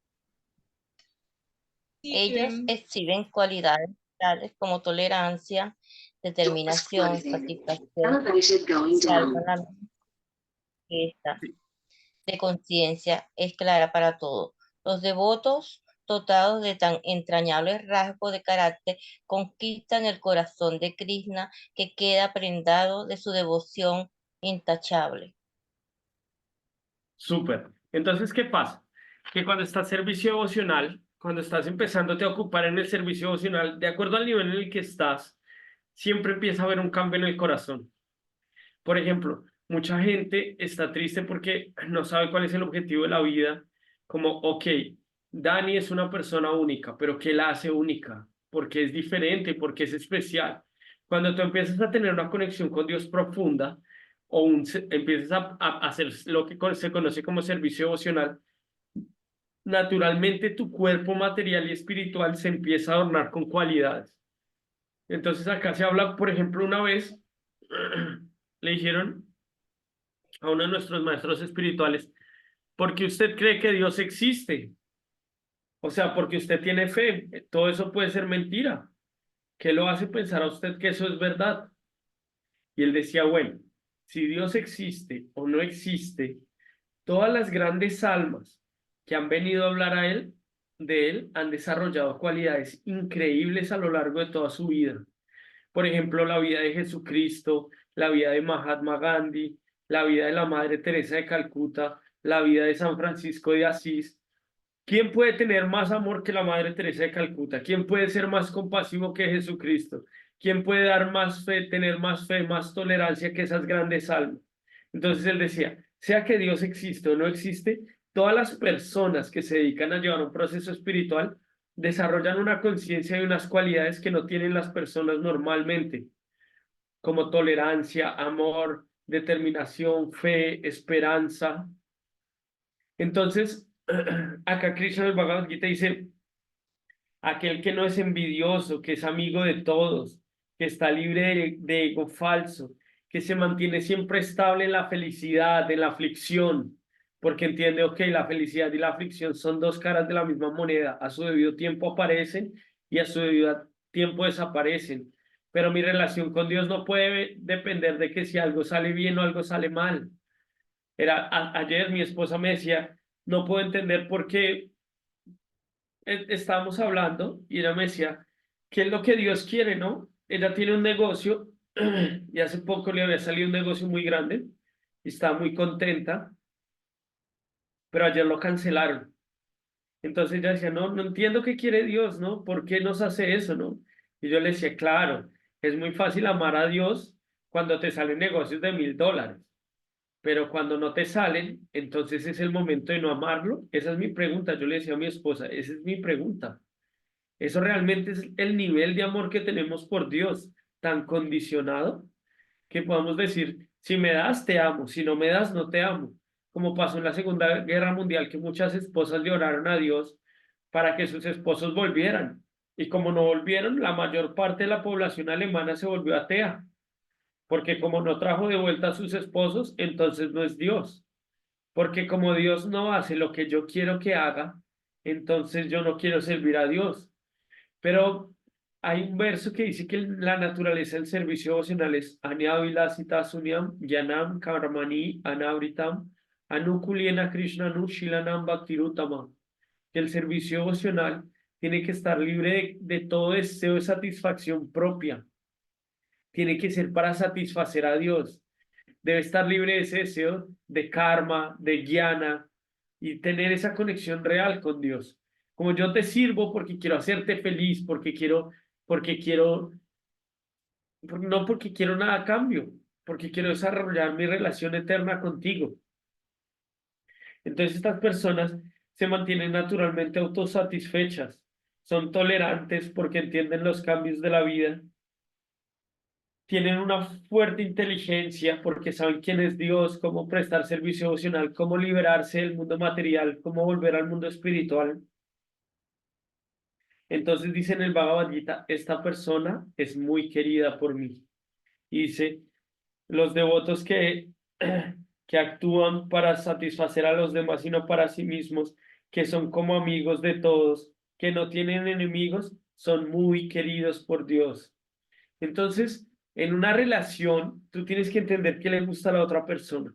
Ellos exhiben cualidades tales como tolerancia, determinación, satisfacción, salvan la fiesta de conciencia es clara para todos. Los devotos, dotados de tan entrañables rasgos de carácter, conquistan el corazón de Krishna, que queda prendado de su devoción intachable. Súper. Entonces, ¿qué pasa? Que cuando estás servicio devocional, cuando estás empezándote a ocupar en el servicio devocional, de acuerdo al nivel en el que estás, siempre empieza a haber un cambio en el corazón. Por ejemplo, mucha gente está triste porque no sabe cuál es el objetivo de la vida. Como, ok, Dani es una persona única, pero ¿qué la hace única? Porque es diferente, porque es especial. Cuando tú empiezas a tener una conexión con Dios profunda o empiezas a hacer lo que se conoce como servicio devocional, naturalmente tu cuerpo material y espiritual se empieza a adornar con cualidades. Entonces acá se habla, por ejemplo, una vez le dijeron a uno de nuestros maestros espirituales, porque usted cree que Dios existe, o sea, porque usted tiene fe, todo eso puede ser mentira. ¿Qué lo hace pensar a usted que eso es verdad? Y él decía, bueno, si Dios existe o no existe, todas las grandes almas que han venido a hablar de él, han desarrollado cualidades increíbles a lo largo de toda su vida. Por ejemplo, la vida de Jesucristo, la vida de Mahatma Gandhi, la vida de la Madre Teresa de Calcuta, la vida de San Francisco de Asís. ¿Quién puede tener más amor que la Madre Teresa de Calcuta? ¿Quién puede ser más compasivo que Jesucristo? ¿Quién puede dar más fe, tener más fe, más tolerancia que esas grandes almas? Entonces él decía, sea que Dios existe o no existe, todas las personas que se dedican a llevar un proceso espiritual desarrollan una conciencia y unas cualidades que no tienen las personas normalmente, como tolerancia, amor, determinación, fe, esperanza. Entonces, acá Krishna en el Bhagavad Gita dice, aquel que no es envidioso, que es amigo de todos, que está libre de ego falso, que se mantiene siempre estable en la felicidad, en la aflicción, porque entiende, ok, la felicidad y la aflicción son dos caras de la misma moneda, a su debido tiempo aparecen y a su debido tiempo desaparecen, pero mi relación con Dios no puede depender de que si algo sale bien o algo sale mal. Ayer mi esposa me decía, no puedo entender por qué estábamos hablando y ella me decía, ¿qué es lo que Dios quiere, no? Ella tiene un negocio y hace poco le había salido un negocio muy grande y estaba muy contenta, pero ayer lo cancelaron. Entonces ella decía, no entiendo qué quiere Dios, ¿no? ¿Por qué nos hace eso, no? Y yo le decía, claro, es muy fácil amar a Dios cuando te salen negocios de $1,000. Pero cuando no te salen, entonces es el momento de no amarlo. Esa es mi pregunta. Yo le decía a mi esposa, esa es mi pregunta. Eso realmente es el nivel de amor que tenemos por Dios, tan condicionado, que podamos decir, si me das, te amo, si no me das, no te amo. Como pasó en la Segunda Guerra Mundial, que muchas esposas le oraron a Dios para que sus esposos volvieran. Y como no volvieron, la mayor parte de la población alemana se volvió atea, porque como no trajo de vuelta a sus esposos, entonces no es Dios. Porque como Dios no hace lo que yo quiero que haga, entonces yo no quiero servir a Dios. Pero hay un verso que dice que la naturaleza del servicio devocional es Anyavila Sunyam Yanam Karmani Anavritam Anukuliena Krishna Nushilanam Bhaktirutama, que el servicio devocional tiene que estar libre de todo deseo de satisfacción propia, tiene que ser para satisfacer a Dios, debe estar libre de ese deseo de karma, de jnana y tener esa conexión real con Dios. Como yo te sirvo porque quiero hacerte feliz, no porque quiero nada a cambio, porque quiero desarrollar mi relación eterna contigo. Entonces estas personas se mantienen naturalmente autosatisfechas, son tolerantes porque entienden los cambios de la vida, tienen una fuerte inteligencia porque saben quién es Dios, cómo prestar servicio devocional, cómo liberarse del mundo material, cómo volver al mundo espiritual. Entonces dice en el Bhagavad Gita, esta persona es muy querida por mí. Y dice, los devotos que actúan para satisfacer a los demás y no para sí mismos, que son como amigos de todos, que no tienen enemigos, son muy queridos por Dios. Entonces, en una relación, tú tienes que entender qué le gusta a la otra persona.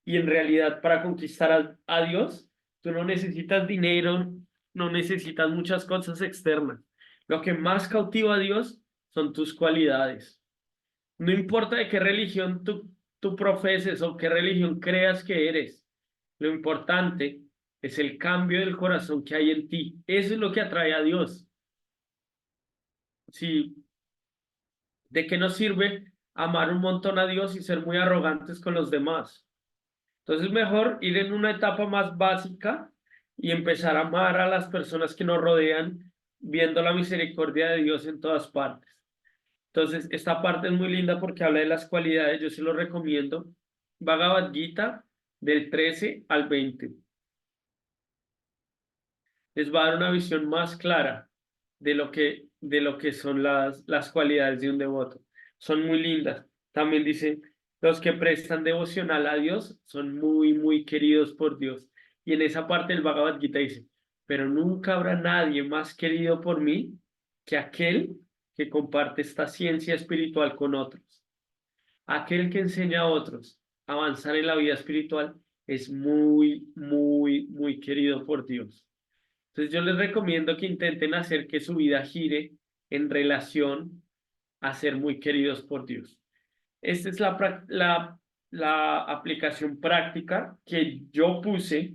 Y en realidad, para conquistar a Dios, tú no necesitas dinero, no necesitas muchas cosas externas. Lo que más cautiva a Dios son tus cualidades. No importa de qué religión tú profeses o qué religión creas que eres. Lo importante es el cambio del corazón que hay en ti. Eso es lo que atrae a Dios. Si ¿De qué nos sirve amar un montón a Dios y ser muy arrogantes con los demás? Entonces, mejor ir en una etapa más básica y empezar a amar a las personas que nos rodean, viendo la misericordia de Dios en todas partes. Entonces, esta parte es muy linda porque habla de las cualidades, yo se lo recomiendo. Bhagavad Gita del 13 al 20. Les va a dar una visión más clara de lo que son las cualidades de un devoto. Son muy lindas. También dice, los que prestan devocional a Dios son muy, muy queridos por Dios. Y en esa parte el Bhagavad Gita dice, pero nunca habrá nadie más querido por mí que aquel que comparte esta ciencia espiritual con otros. Aquel que enseña a otros a avanzar en la vida espiritual es muy, muy, muy querido por Dios. Entonces yo les recomiendo que intenten hacer que su vida gire en relación a ser muy queridos por Dios. Esta es la aplicación práctica que yo puse,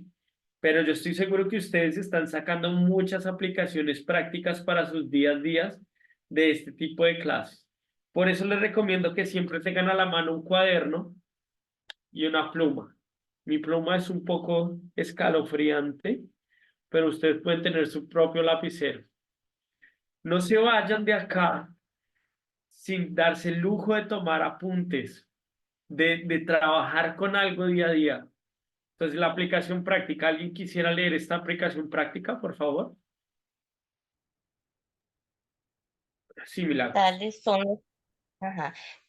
pero yo estoy seguro que ustedes están sacando muchas aplicaciones prácticas para sus días de este tipo de clases. Por eso les recomiendo que siempre tengan a la mano un cuaderno y una pluma. Mi pluma es un poco escalofriante, pero ustedes pueden tener su propio lapicero. No se vayan de acá sin darse el lujo de tomar apuntes, de trabajar con algo día a día. Entonces, la aplicación práctica, ¿alguien quisiera leer esta aplicación práctica, por favor? Sí, Milagros.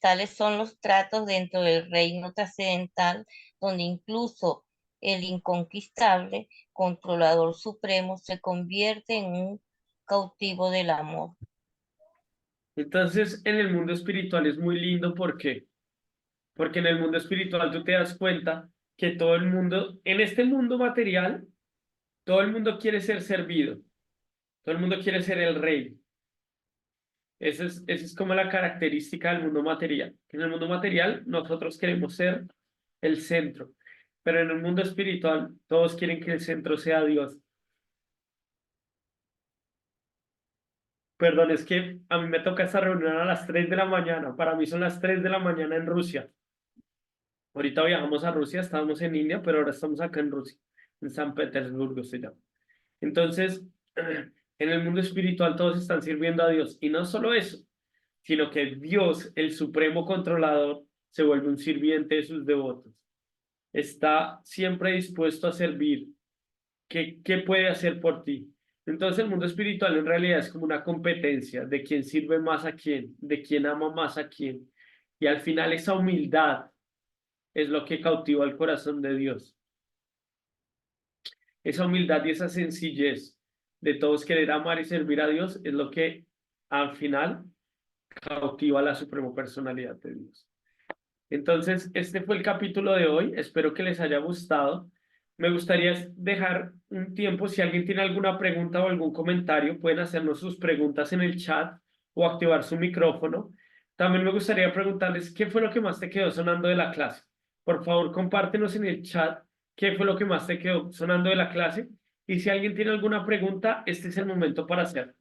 Tales son los tratos dentro del reino trascendental, donde incluso el inconquistable controlador supremo se convierte en un cautivo del amor. Entonces, en el mundo espiritual es muy lindo, ¿por qué? Porque en el mundo espiritual tú te das cuenta que todo el mundo, en este mundo material, todo el mundo quiere ser servido, todo el mundo quiere ser el rey. Esa es como la característica del mundo material. En el mundo material nosotros queremos ser el centro, pero en el mundo espiritual todos quieren que el centro sea Dios. Perdón, es que a mí me toca esta reunión a las 3 de la mañana. Para mí son las 3 de la mañana en Rusia. Ahorita viajamos a Rusia, estábamos en India, pero ahora estamos acá en Rusia, en San Petersburgo se llama. Entonces, en el mundo espiritual todos están sirviendo a Dios. Y no solo eso, sino que Dios, el supremo controlador, se vuelve un sirviente de sus devotos. Está siempre dispuesto a servir. ¿Qué puede hacer por ti? Entonces el mundo espiritual en realidad es como una competencia de quién sirve más a quién, de quién ama más a quién. Y al final esa humildad es lo que cautiva el corazón de Dios. Esa humildad y esa sencillez de todos querer amar y servir a Dios es lo que al final cautiva la suprema personalidad de Dios. Entonces, este fue el capítulo de hoy. Espero que les haya gustado. Me gustaría dejar un tiempo, si alguien tiene alguna pregunta o algún comentario, pueden hacernos sus preguntas en el chat o activar su micrófono. También me gustaría preguntarles qué fue lo que más te quedó sonando de la clase. Por favor, compártenos en el chat qué fue lo que más te quedó sonando de la clase. Y si alguien tiene alguna pregunta, este es el momento para hacerlo.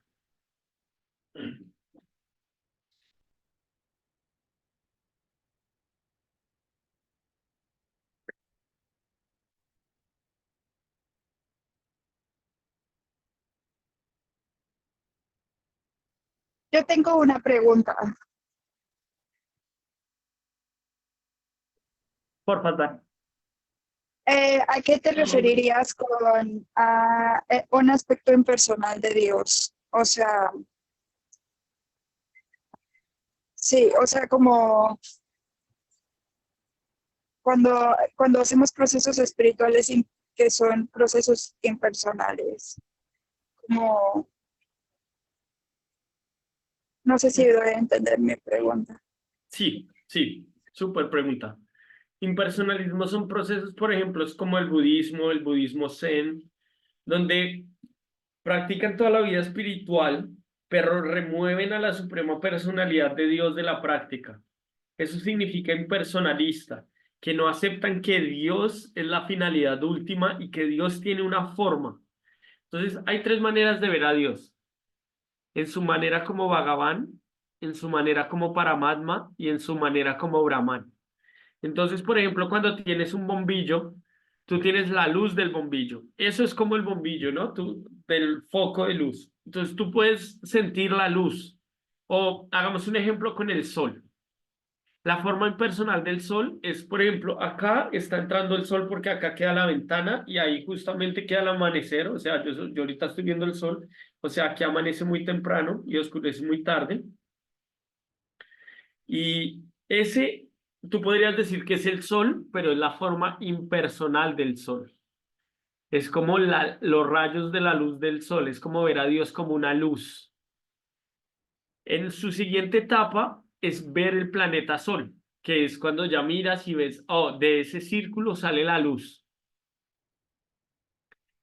Yo tengo una pregunta. Por favor. ¿A qué te referirías con un aspecto impersonal de Dios? O sea, sí, o sea, como cuando hacemos procesos espirituales que son procesos impersonales, como, no sé si doy a entender mi pregunta. Sí, súper pregunta. Impersonalismo son procesos, por ejemplo, es como el budismo zen, donde practican toda la vida espiritual, pero remueven a la suprema personalidad de Dios de la práctica. Eso significa impersonalista, que no aceptan que Dios es la finalidad última y que Dios tiene una forma. Entonces, hay tres maneras de ver a Dios: en su manera como Bhagavan, en su manera como Paramatma y en su manera como Brahman. Entonces, por ejemplo, cuando tienes un bombillo, tú tienes la luz del bombillo. Eso es como el bombillo, ¿no? Del foco de luz. Entonces, tú puedes sentir la luz. O hagamos un ejemplo con el sol. La forma impersonal del sol es, por ejemplo, acá está entrando el sol porque acá queda la ventana y ahí justamente queda el amanecer. O sea, yo ahorita estoy viendo el sol. O sea, aquí amanece muy temprano y oscurece muy tarde. Y tú podrías decir que es el sol, pero es la forma impersonal del sol. Es como los rayos de la luz del sol, es como ver a Dios como una luz. En su siguiente etapa es ver el planeta Sol, que es cuando ya miras y ves, oh, de ese círculo sale la luz.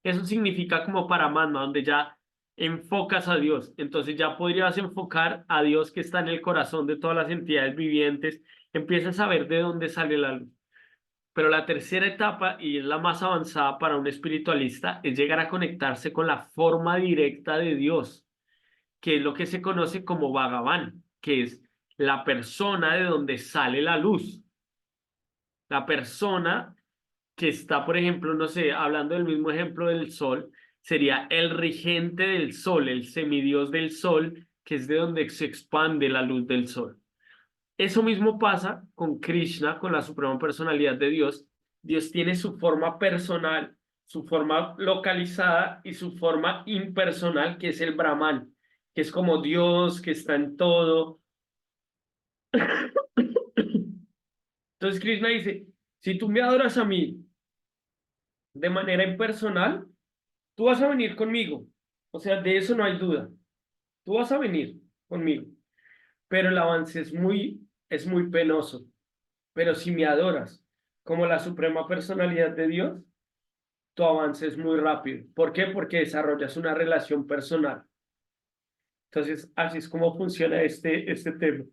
Eso significa como Paramatma, donde ya enfocas a Dios. Entonces ya podrías enfocar a Dios que está en el corazón de todas las entidades vivientes. Empiezas a ver de dónde sale la luz. Pero la tercera etapa, y es la más avanzada para un espiritualista, es llegar a conectarse con la forma directa de Dios, que es lo que se conoce como Bhagavan, que es la persona de donde sale la luz. La persona que está, por ejemplo, no sé, hablando del mismo ejemplo del sol, sería el regente del sol, el semidios del sol, que es de donde se expande la luz del sol. Eso mismo pasa con Krishna, con la suprema personalidad de Dios. Dios tiene su forma personal, su forma localizada y su forma impersonal, que es el Brahman, que es como Dios, que está en todo. Entonces Krishna dice, si tú me adoras a mí de manera impersonal, tú vas a venir conmigo. O sea, de eso no hay duda. Tú vas a venir conmigo. Pero el avance es muy penoso. Pero si me adoras como la suprema personalidad de Dios, tu avance es muy rápido. ¿Por qué? Porque desarrollas una relación personal. Entonces, así es como funciona este tema.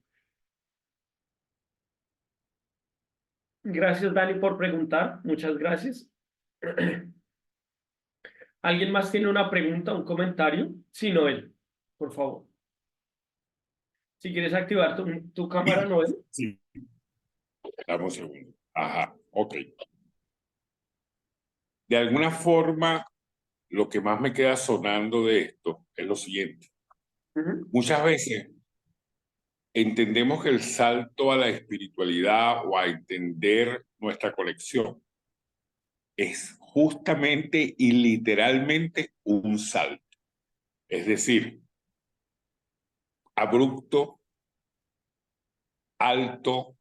Gracias, Dani, por preguntar. Muchas gracias. ¿Alguien más tiene una pregunta, un comentario? Sí, Noel, por favor. Si quieres activar tu cámara, Noel. Sí, dame un segundo. Ajá, ok. De alguna forma, lo que más me queda sonando de esto es lo siguiente. Muchas veces entendemos que el salto a la espiritualidad o a entender nuestra conexión es justamente y literalmente un salto. Es decir, abrupto, alto,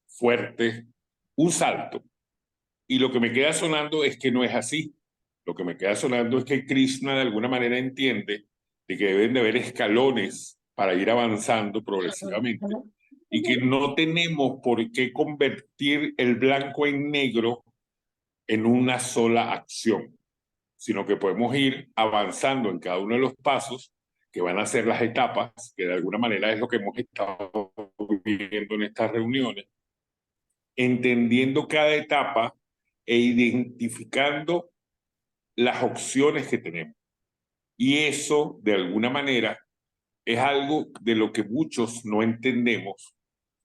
fuerte, un salto. Y lo que me queda sonando es que no es así. Lo que me queda sonando es que Krishna de alguna manera entiende de que deben de haber escalones para ir avanzando progresivamente y que no tenemos por qué convertir el blanco en negro en una sola acción, sino que podemos ir avanzando en cada uno de los pasos que van a ser las etapas, que de alguna manera es lo que hemos estado viendo en estas reuniones, entendiendo cada etapa e identificando las opciones que tenemos. Y eso, de alguna manera, es algo de lo que muchos no entendemos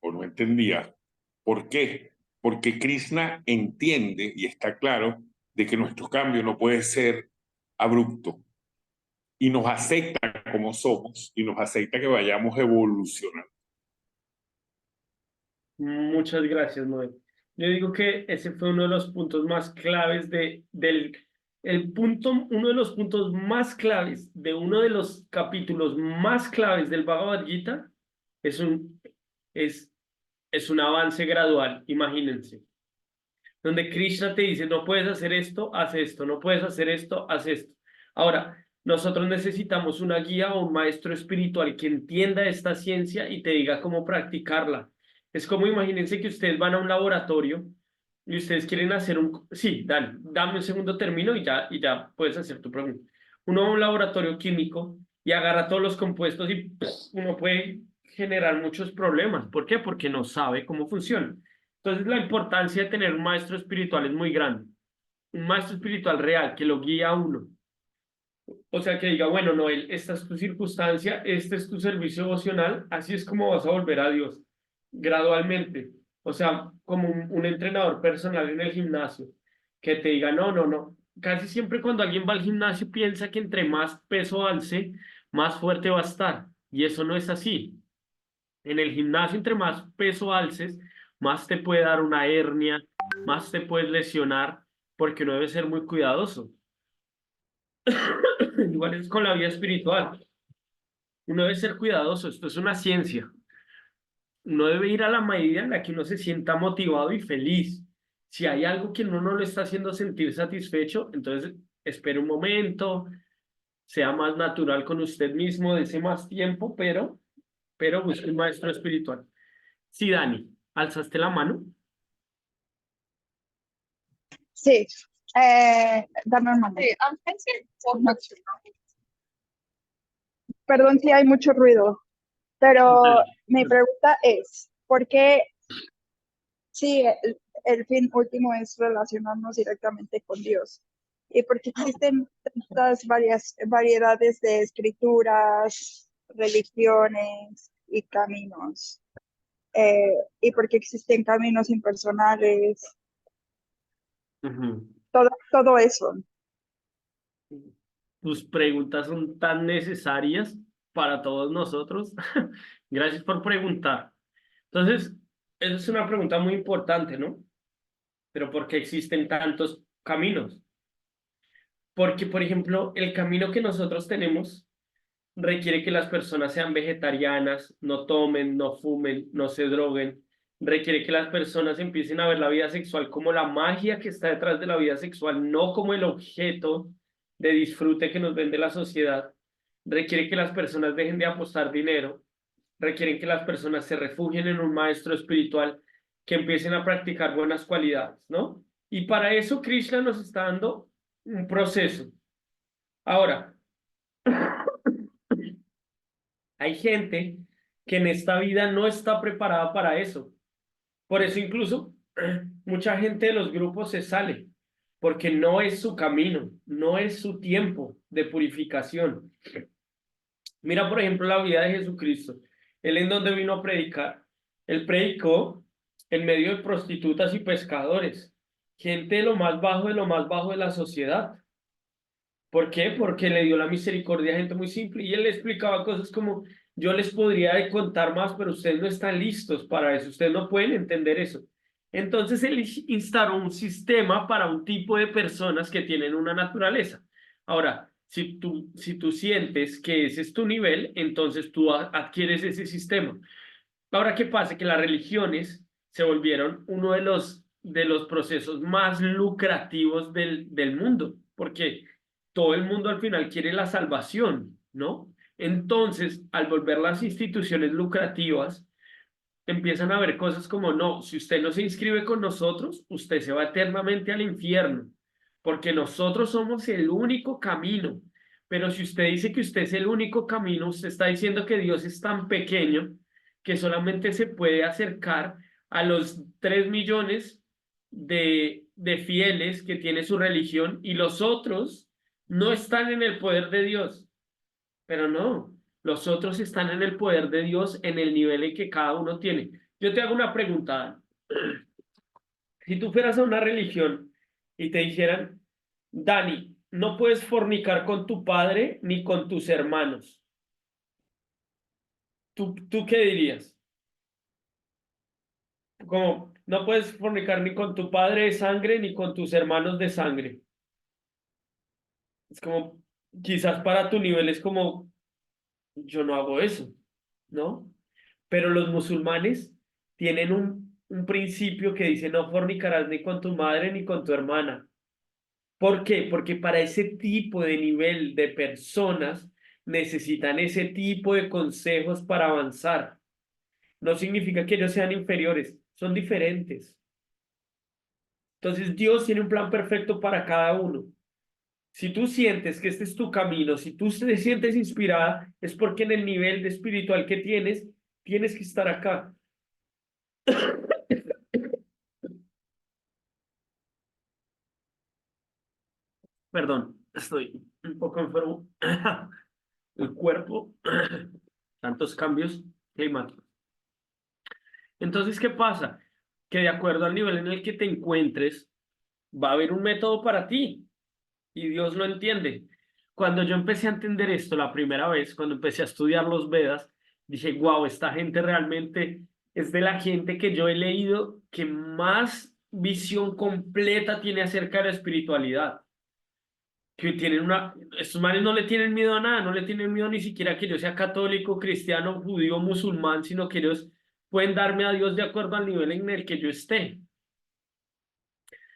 o no entendían. ¿Por qué? Porque Krishna entiende y está claro de que nuestro cambio no puede ser abrupto y nos acepta como somos y nos acepta que vayamos evolucionando. Muchas gracias, Noel. Yo digo que ese fue uno de los puntos más claves del uno de los puntos más claves de uno de los capítulos más claves del Bhagavad Gita es un avance gradual, imagínense, donde Krishna te dice, no puedes hacer esto, haz esto, no puedes hacer esto, haz esto. Ahora, nosotros necesitamos una guía o un maestro espiritual que entienda esta ciencia y te diga cómo practicarla. Es como imagínense que ustedes van a un laboratorio y ustedes quieren hacer un... Sí, dame un segundo término y ya puedes hacer tu pregunta. Uno va a un laboratorio químico y agarra todos los compuestos y uno puede generar muchos problemas. ¿Por qué? Porque no sabe cómo funciona. Entonces la importancia de tener un maestro espiritual es muy grande. Un maestro espiritual real que lo guía a uno. O sea, que diga, bueno, Noel, esta es tu circunstancia, este es tu servicio devocional, así es como vas a volver a Dios, gradualmente. O sea, como un entrenador personal en el gimnasio, que te diga, no, no, no. Casi siempre cuando alguien va al gimnasio piensa que entre más peso alce, más fuerte va a estar. Y eso no es así. En el gimnasio, entre más peso alces, más te puede dar una hernia, más te puedes lesionar, porque uno debe ser muy cuidadoso. Igual es con la vida espiritual. Uno debe ser cuidadoso, esto es una ciencia. Uno debe ir a la medida en la que uno se sienta motivado y feliz. Si hay algo que uno no lo está haciendo sentir satisfecho, entonces espere un momento, sea más natural con usted mismo, dese más tiempo, pero busque un maestro espiritual. Sí, Dani, alzaste la mano. Sí, dame un momento. Perdón si hay mucho ruido, pero mi pregunta es, ¿por qué si el fin último es relacionarnos directamente con Dios? ¿Y por qué existen tantas variedades de escrituras, religiones y caminos? ¿Y por qué existen caminos impersonales? Ujú. Todo eso. Tus preguntas son tan necesarias para todos nosotros. Gracias por preguntar. Entonces, esa es una pregunta muy importante, ¿no? Pero ¿por qué existen tantos caminos? Porque, por ejemplo, el camino que nosotros tenemos requiere que las personas sean vegetarianas, no tomen, no fumen, no se droguen. Requiere que las personas empiecen a ver la vida sexual como la magia que está detrás de la vida sexual, no como el objeto de disfrute que nos vende la sociedad. Requiere que las personas dejen de apostar dinero. Requieren que las personas se refugien en un maestro espiritual, que empiecen a practicar buenas cualidades, ¿no? Y para eso Krishna nos está dando un proceso. Ahora, hay gente que en esta vida no está preparada para eso. Por eso incluso mucha gente de los grupos se sale, porque no es su camino, no es su tiempo de purificación. Mira, por ejemplo, la vida de Jesucristo. Él en donde vino a predicar. Él predicó en medio de prostitutas y pescadores, gente de lo más bajo de lo más bajo de la sociedad. ¿Por qué? Porque le dio la misericordia a gente muy simple y él le explicaba cosas como, yo les podría contar más, pero ustedes no están listos para eso, ustedes no pueden entender eso. Entonces él instauró un sistema para un tipo de personas que tienen una naturaleza. Ahora, si tú sientes que ese es tu nivel, entonces tú adquieres ese sistema. Ahora, ¿qué pasa? Que las religiones se volvieron uno de los procesos más lucrativos del mundo, porque todo el mundo al final quiere la salvación, ¿no? Entonces, al volver las instituciones lucrativas, empiezan a ver cosas como, no, si usted no se inscribe con nosotros, usted se va eternamente al infierno, porque nosotros somos el único camino. Pero si usted dice que usted es el único camino, usted está diciendo que Dios es tan pequeño que solamente se puede acercar a los 3 millones de fieles que tiene su religión y los otros no están en el poder de Dios. Pero no, los otros están en el poder de Dios en el nivel en que cada uno tiene. Yo te hago una pregunta. Si tú fueras a una religión y te dijeran, Dani, no puedes fornicar con tu padre ni con tus hermanos, ¿tú qué dirías? Como, no puedes fornicar ni con tu padre de sangre ni con tus hermanos de sangre. Es como, quizás para tu nivel es como, yo no hago eso, ¿no? Pero los musulmanes tienen un principio que dice, no fornicarás ni con tu madre ni con tu hermana. ¿Por qué? Porque para ese tipo de nivel de personas necesitan ese tipo de consejos para avanzar. No significa que ellos sean inferiores, son diferentes. Entonces Dios tiene un plan perfecto para cada uno. Si tú sientes que este es tu camino, si tú te sientes inspirada, es porque en el nivel de espiritual que tienes, tienes que estar acá. Perdón, estoy un poco enfermo. El cuerpo, tantos cambios climáticos. Entonces, ¿qué pasa? Que de acuerdo al nivel en el que te encuentres, va a haber un método para ti y Dios lo entiende. Cuando yo empecé a entender esto la primera vez, cuando empecé a estudiar los Vedas, dije, wow, esta gente realmente es de la gente que yo he leído que más visión completa tiene acerca de la espiritualidad. Que tienen estos manes no le tienen miedo a nada, no le tienen miedo ni siquiera que yo sea católico, cristiano, judío, musulmán, sino que ellos pueden darme a Dios de acuerdo al nivel en el que yo esté.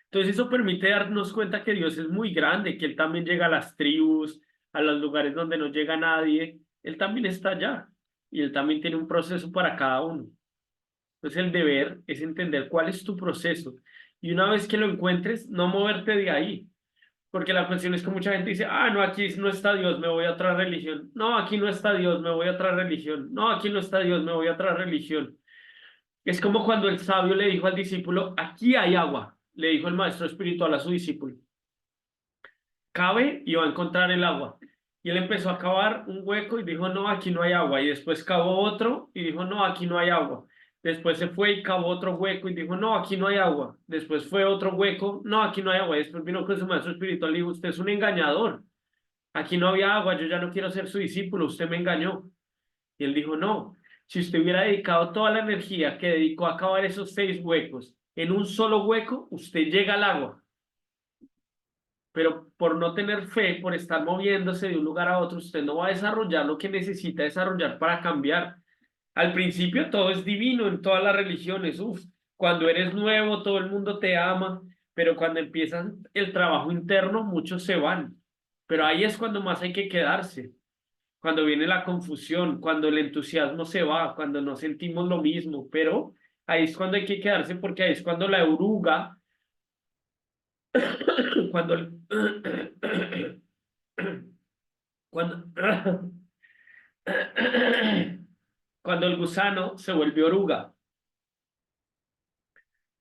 Entonces eso permite darnos cuenta que Dios es muy grande, que Él también llega a las tribus, a los lugares donde no llega nadie. Él también está allá y Él también tiene un proceso para cada uno. Entonces el deber es entender cuál es tu proceso y una vez que lo encuentres, no moverte de ahí. Porque la cuestión es que mucha gente dice, ah, no, aquí no está Dios, me voy a otra religión. No, aquí no está Dios, me voy a otra religión. No, aquí no está Dios, me voy a otra religión. Es como cuando el sabio le dijo al discípulo, aquí hay agua, le dijo el maestro espiritual a su discípulo. Cabe y va a encontrar el agua. Y él empezó a cavar un hueco y dijo, no, aquí no hay agua. Y después cavó otro y dijo, no, aquí no hay agua. Después se fue y cavó otro hueco y dijo, no, aquí no hay agua. Después fue otro hueco, no, aquí no hay agua. Y después vino con su maestro espiritual y dijo, usted es un engañador. Aquí no había agua, yo ya no quiero ser su discípulo, usted me engañó. Y él dijo, no, si usted hubiera dedicado toda la energía que dedicó a cavar esos 6 huecos en un solo hueco, usted llega al agua. Pero por no tener fe, por estar moviéndose de un lugar a otro, usted no va a desarrollar lo que necesita desarrollar para cambiar. Al principio todo es divino en todas las religiones. Uf, cuando eres nuevo, todo el mundo te ama, pero cuando empiezan el trabajo interno, muchos se van. Pero ahí es cuando más hay que quedarse, cuando viene la confusión, cuando el entusiasmo se va, cuando no sentimos lo mismo, pero ahí es cuando hay que quedarse porque ahí es cuando la oruga, cuando cuando, cuando el gusano se vuelve oruga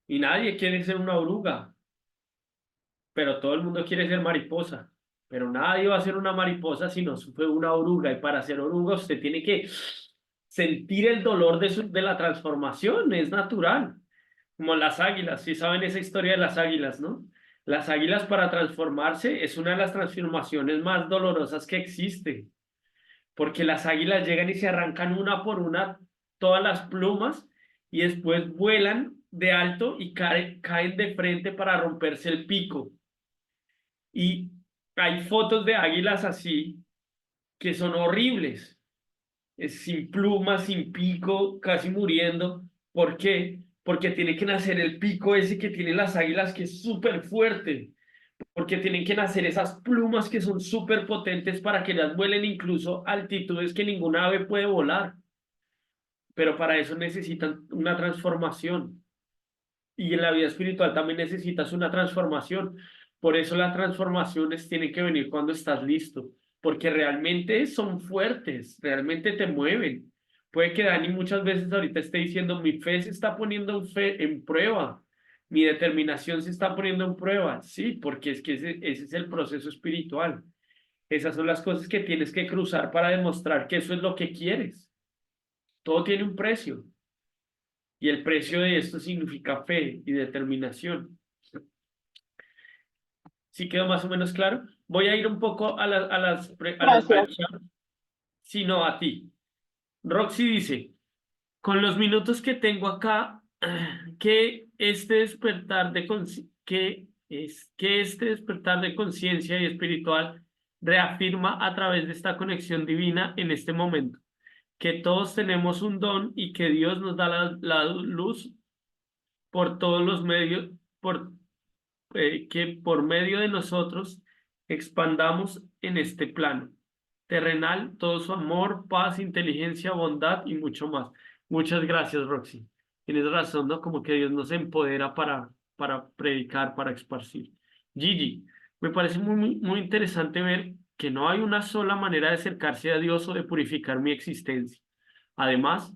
y nadie quiere ser una oruga, pero todo el mundo quiere ser mariposa, pero nadie va a ser una mariposa si no fue una oruga y para ser oruga usted tiene que sentir el dolor de la transformación, es natural, como las águilas, si saben esa historia de las águilas, ¿no? Las águilas para transformarse es una de las transformaciones más dolorosas que existe porque las águilas llegan y se arrancan una por una todas las plumas y después vuelan de alto y caen de frente para romperse el pico. Y hay fotos de águilas así que son horribles, sin plumas, sin pico, casi muriendo. ¿Por qué? Porque tiene que nacer el pico ese que tienen las águilas que es súper fuerte porque tienen que nacer esas plumas que son súper potentes para que ellas vuelen incluso a altitudes que ninguna ave puede volar. Pero para eso necesitan una transformación. Y en la vida espiritual también necesitas una transformación. Por eso las transformaciones tienen que venir cuando estás listo, porque realmente son fuertes, realmente te mueven. Puede que Dani muchas veces ahorita esté diciendo, mi fe se está poniendo en prueba, mi determinación se está poniendo en prueba. Sí, porque es que ese es el proceso espiritual. Esas son las cosas que tienes que cruzar para demostrar que eso es lo que quieres. Todo tiene un precio. Y el precio de esto significa fe y determinación. ¿Sí quedó más o menos claro? Voy a ir un poco al Gracias. chat, sino a ti. Roxy dice, con los minutos que tengo acá, que este despertar de conciencia y espiritual reafirma a través de esta conexión divina en este momento que todos tenemos un don y que Dios nos da la luz por todos los medios, que por medio de nosotros expandamos en este plano terrenal todo su amor, paz, inteligencia, bondad y mucho más. Muchas gracias, Roxy. Tienes razón, ¿no? Como que Dios nos empodera para predicar, para esparcir. Gigi, me parece muy interesante ver que no hay una sola manera de acercarse a Dios o de purificar mi existencia. Además,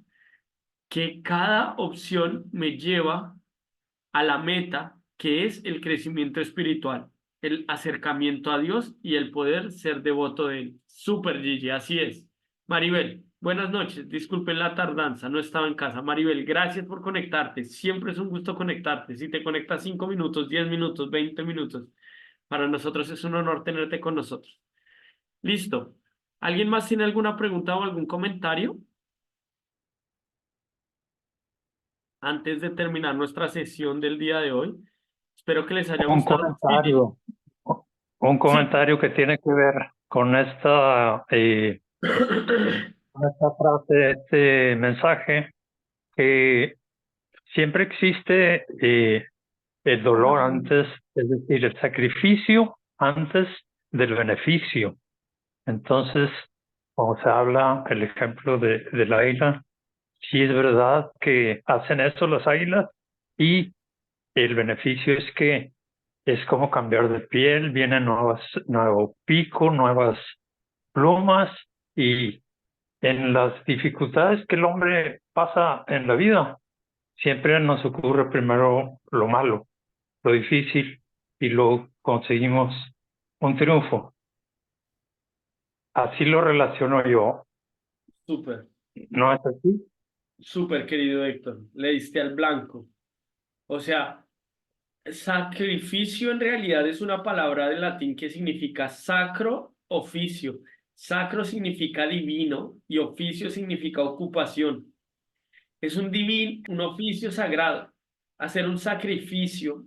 que cada opción me lleva a la meta, que es el crecimiento espiritual, el acercamiento a Dios y el poder ser devoto de Él. Súper, Gigi, así es. Maribel, buenas noches. Disculpen la tardanza, no estaba en casa. Maribel, gracias por conectarte. Siempre es un gusto conectarte. Si te conectas 5 minutos, 10 minutos, 20 minutos, para nosotros es un honor tenerte con nosotros. Listo. ¿Alguien más tiene alguna pregunta o algún comentario? Antes de terminar nuestra sesión del día de hoy. Espero que les haya Un gustado. comentario, un comentario que tiene que ver con esta frase, este mensaje, que siempre existe el dolor antes, es decir, el sacrificio antes del beneficio. Entonces, cuando se habla el ejemplo de la águila, sí es verdad que hacen eso las águilas y el beneficio es que es como cambiar de piel, vienen nuevo pico, nuevas plumas, y en las dificultades que el hombre pasa en la vida, siempre nos ocurre primero lo malo, lo difícil, y luego conseguimos un triunfo. Así lo relaciono yo. Súper, ¿No es así? súper, querido Héctor. Le diste al blanco. O sea, sacrificio en realidad es una palabra de latín que significa sacro oficio. Sacro significa divino y oficio significa ocupación. Es un oficio sagrado. Hacer un sacrificio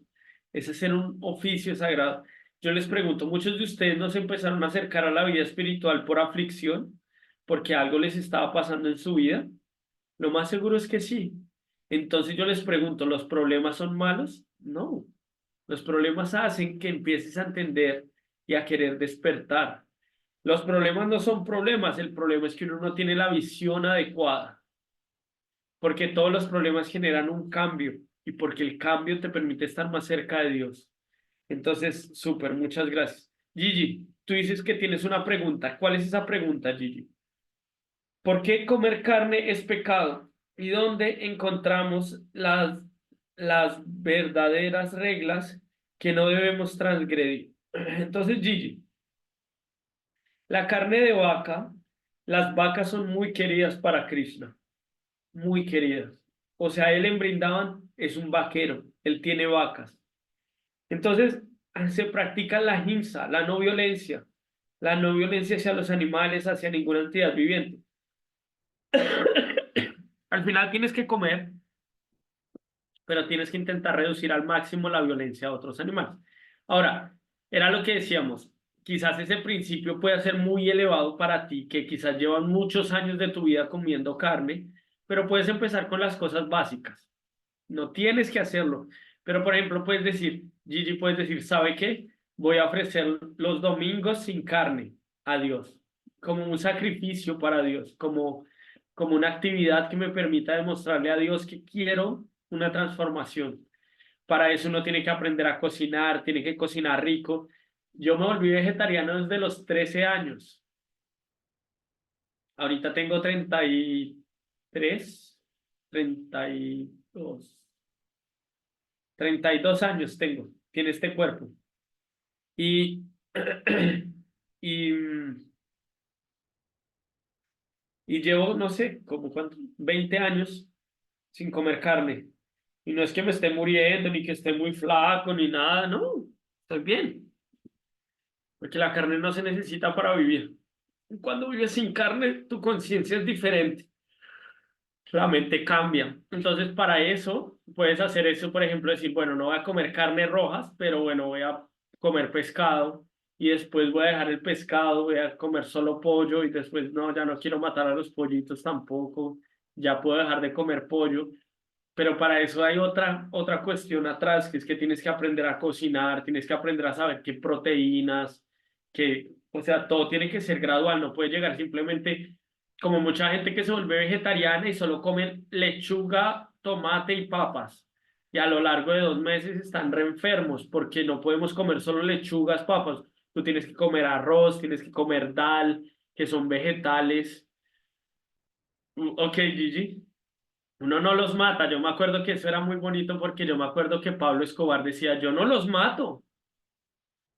es hacer un oficio sagrado. Yo les pregunto, ¿muchos de ustedes no se empezaron a acercar a la vida espiritual por aflicción, porque algo les estaba pasando en su vida? Lo más seguro es que sí. Entonces yo les pregunto, ¿los problemas son malos? No. Los problemas hacen que empieces a entender y a querer despertar. Los problemas no son problemas, el problema es que uno no tiene la visión adecuada, porque todos los problemas generan un cambio y porque el cambio te permite estar más cerca de Dios. Entonces, súper, muchas gracias. Gigi, tú dices que tienes una pregunta. ¿Cuál es esa pregunta, Gigi? ¿Por qué comer carne es pecado? ¿Y dónde encontramos las verdaderas reglas que no debemos transgredir? Entonces, Gigi, la carne de vaca, las vacas son muy queridas para Krishna, muy queridas. O sea, él en Brindavan es un vaquero, él tiene vacas. Entonces, se practica la ahimsa, la no violencia hacia los animales, hacia ninguna entidad viviente. Al final tienes que comer, pero tienes que intentar reducir al máximo la violencia a otros animales. Ahora, era lo que decíamos, quizás ese principio pueda ser muy elevado para ti, que quizás llevan muchos años de tu vida comiendo carne, pero puedes empezar con las cosas básicas. No tienes que hacerlo, pero por ejemplo puedes decir, Gigi, puedes decir, ¿sabe qué? Voy a ofrecer los domingos sin carne a Dios, como un sacrificio para Dios, como una actividad que me permita demostrarle a Dios que quiero una transformación. Para eso uno tiene que aprender a cocinar, tiene que cocinar rico. Yo me volví vegetariano desde los 13 años. Ahorita tengo 33, 32 años tiene este cuerpo. Y, y, y llevo, no sé, como cuánto, 20 años sin comer carne. Y no es que me esté muriendo, ni que esté muy flaco, ni nada, no, estoy bien. Porque la carne no se necesita para vivir. Cuando vives sin carne, tu conciencia es diferente. La mente cambia. Entonces, para eso, puedes hacer eso, por ejemplo, decir, bueno, no voy a comer carnes rojas, pero bueno, voy a comer pescado, y después voy a dejar el pescado, voy a comer solo pollo y después no, ya no quiero matar a los pollitos tampoco, ya puedo dejar de comer pollo. Pero para eso hay otra cuestión atrás, que es que tienes que aprender a cocinar, tienes que aprender a saber qué proteínas, o sea, todo tiene que ser gradual, no puede llegar simplemente como mucha gente que se vuelve vegetariana y solo comen lechuga, tomate y papas. Y a lo largo de 2 meses están re enfermos porque no podemos comer solo lechugas, papas. Tú tienes que comer arroz, tienes que comer dal, que son vegetales. Ok, Gigi. Uno no los mata. Yo me acuerdo que eso era muy bonito porque yo me acuerdo que Pablo Escobar decía, yo no los mato,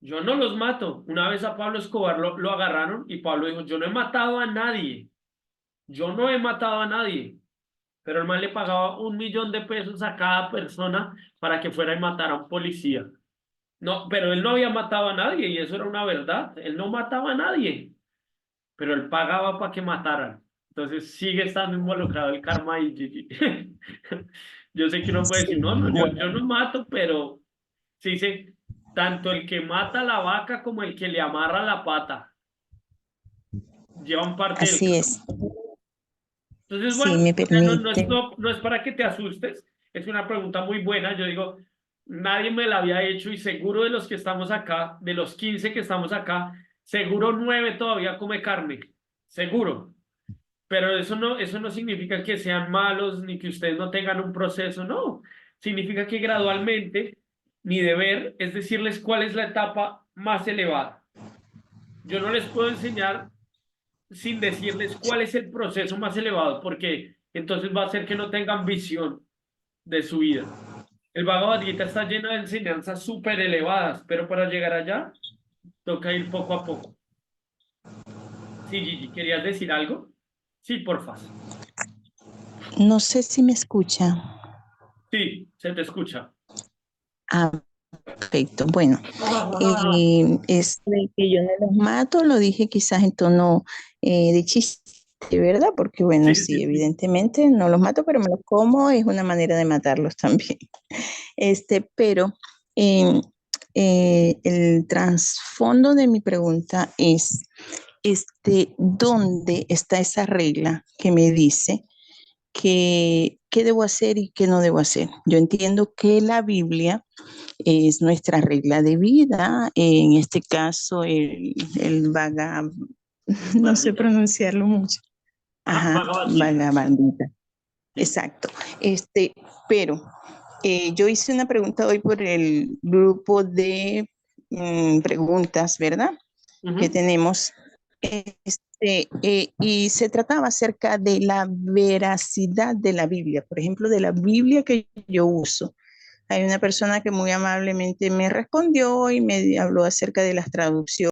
yo no los mato. Una vez a Pablo Escobar lo agarraron y Pablo dijo, yo no he matado a nadie, yo no he matado a nadie. Pero el man le pagaba 1.000.000 de pesos a cada persona para que fuera y matara a un policía. No, pero él no había matado a nadie y eso era una verdad. Él no mataba a nadie, pero él pagaba para que mataran. Entonces sigue estando involucrado el karma y Gigi. Yo sé que uno puede decir, Sí, no, no, bueno, yo no mato, pero sí, sí, tanto el que mata a la vaca como el que le amarra la pata llevan parte del Así karma. es. Entonces, Si bueno, me o sea, permite. no es para que te asustes, es una pregunta muy buena. Yo digo, nadie me la había hecho y seguro de los que estamos acá, de los 15 que estamos acá, seguro 9 todavía come carne, seguro. Pero eso no significa que sean malos ni que ustedes no tengan un proceso, no. Significa que gradualmente mi deber es decirles cuál es la etapa más elevada. Yo no les puedo enseñar sin decirles cuál es el proceso más elevado, porque entonces va a hacer que no tengan visión de su vida. El Bhagavad Gita está lleno de enseñanzas súper elevadas, pero para llegar allá toca ir poco a poco. Sí, Gigi, ¿querías decir algo? Sí, porfa. No sé si me escucha. Sí, se te escucha. Ah, perfecto. Bueno, es de que yo no los mato, lo dije quizás en tono de chiste, ¿verdad? Porque bueno, Sí, sí, sí, sí. evidentemente no los mato, pero me los como, es una manera de matarlos también. Pero eh, el trasfondo de mi pregunta es, ¿dónde está esa regla que me dice qué debo hacer y qué no debo hacer? Yo entiendo que la Biblia es nuestra regla de vida, en este caso el no sé Bandita. pronunciarlo mucho. Ah, Ajá, Bhagavad Gita. Vagabandita. Sí. Exacto. Pero yo hice una pregunta hoy por el grupo de preguntas, ¿verdad? Que Ujú. tenemos. Y se trataba acerca de la veracidad de la Biblia, por ejemplo, de la Biblia que yo uso. Hay una persona que muy amablemente me respondió y me habló acerca de las traducciones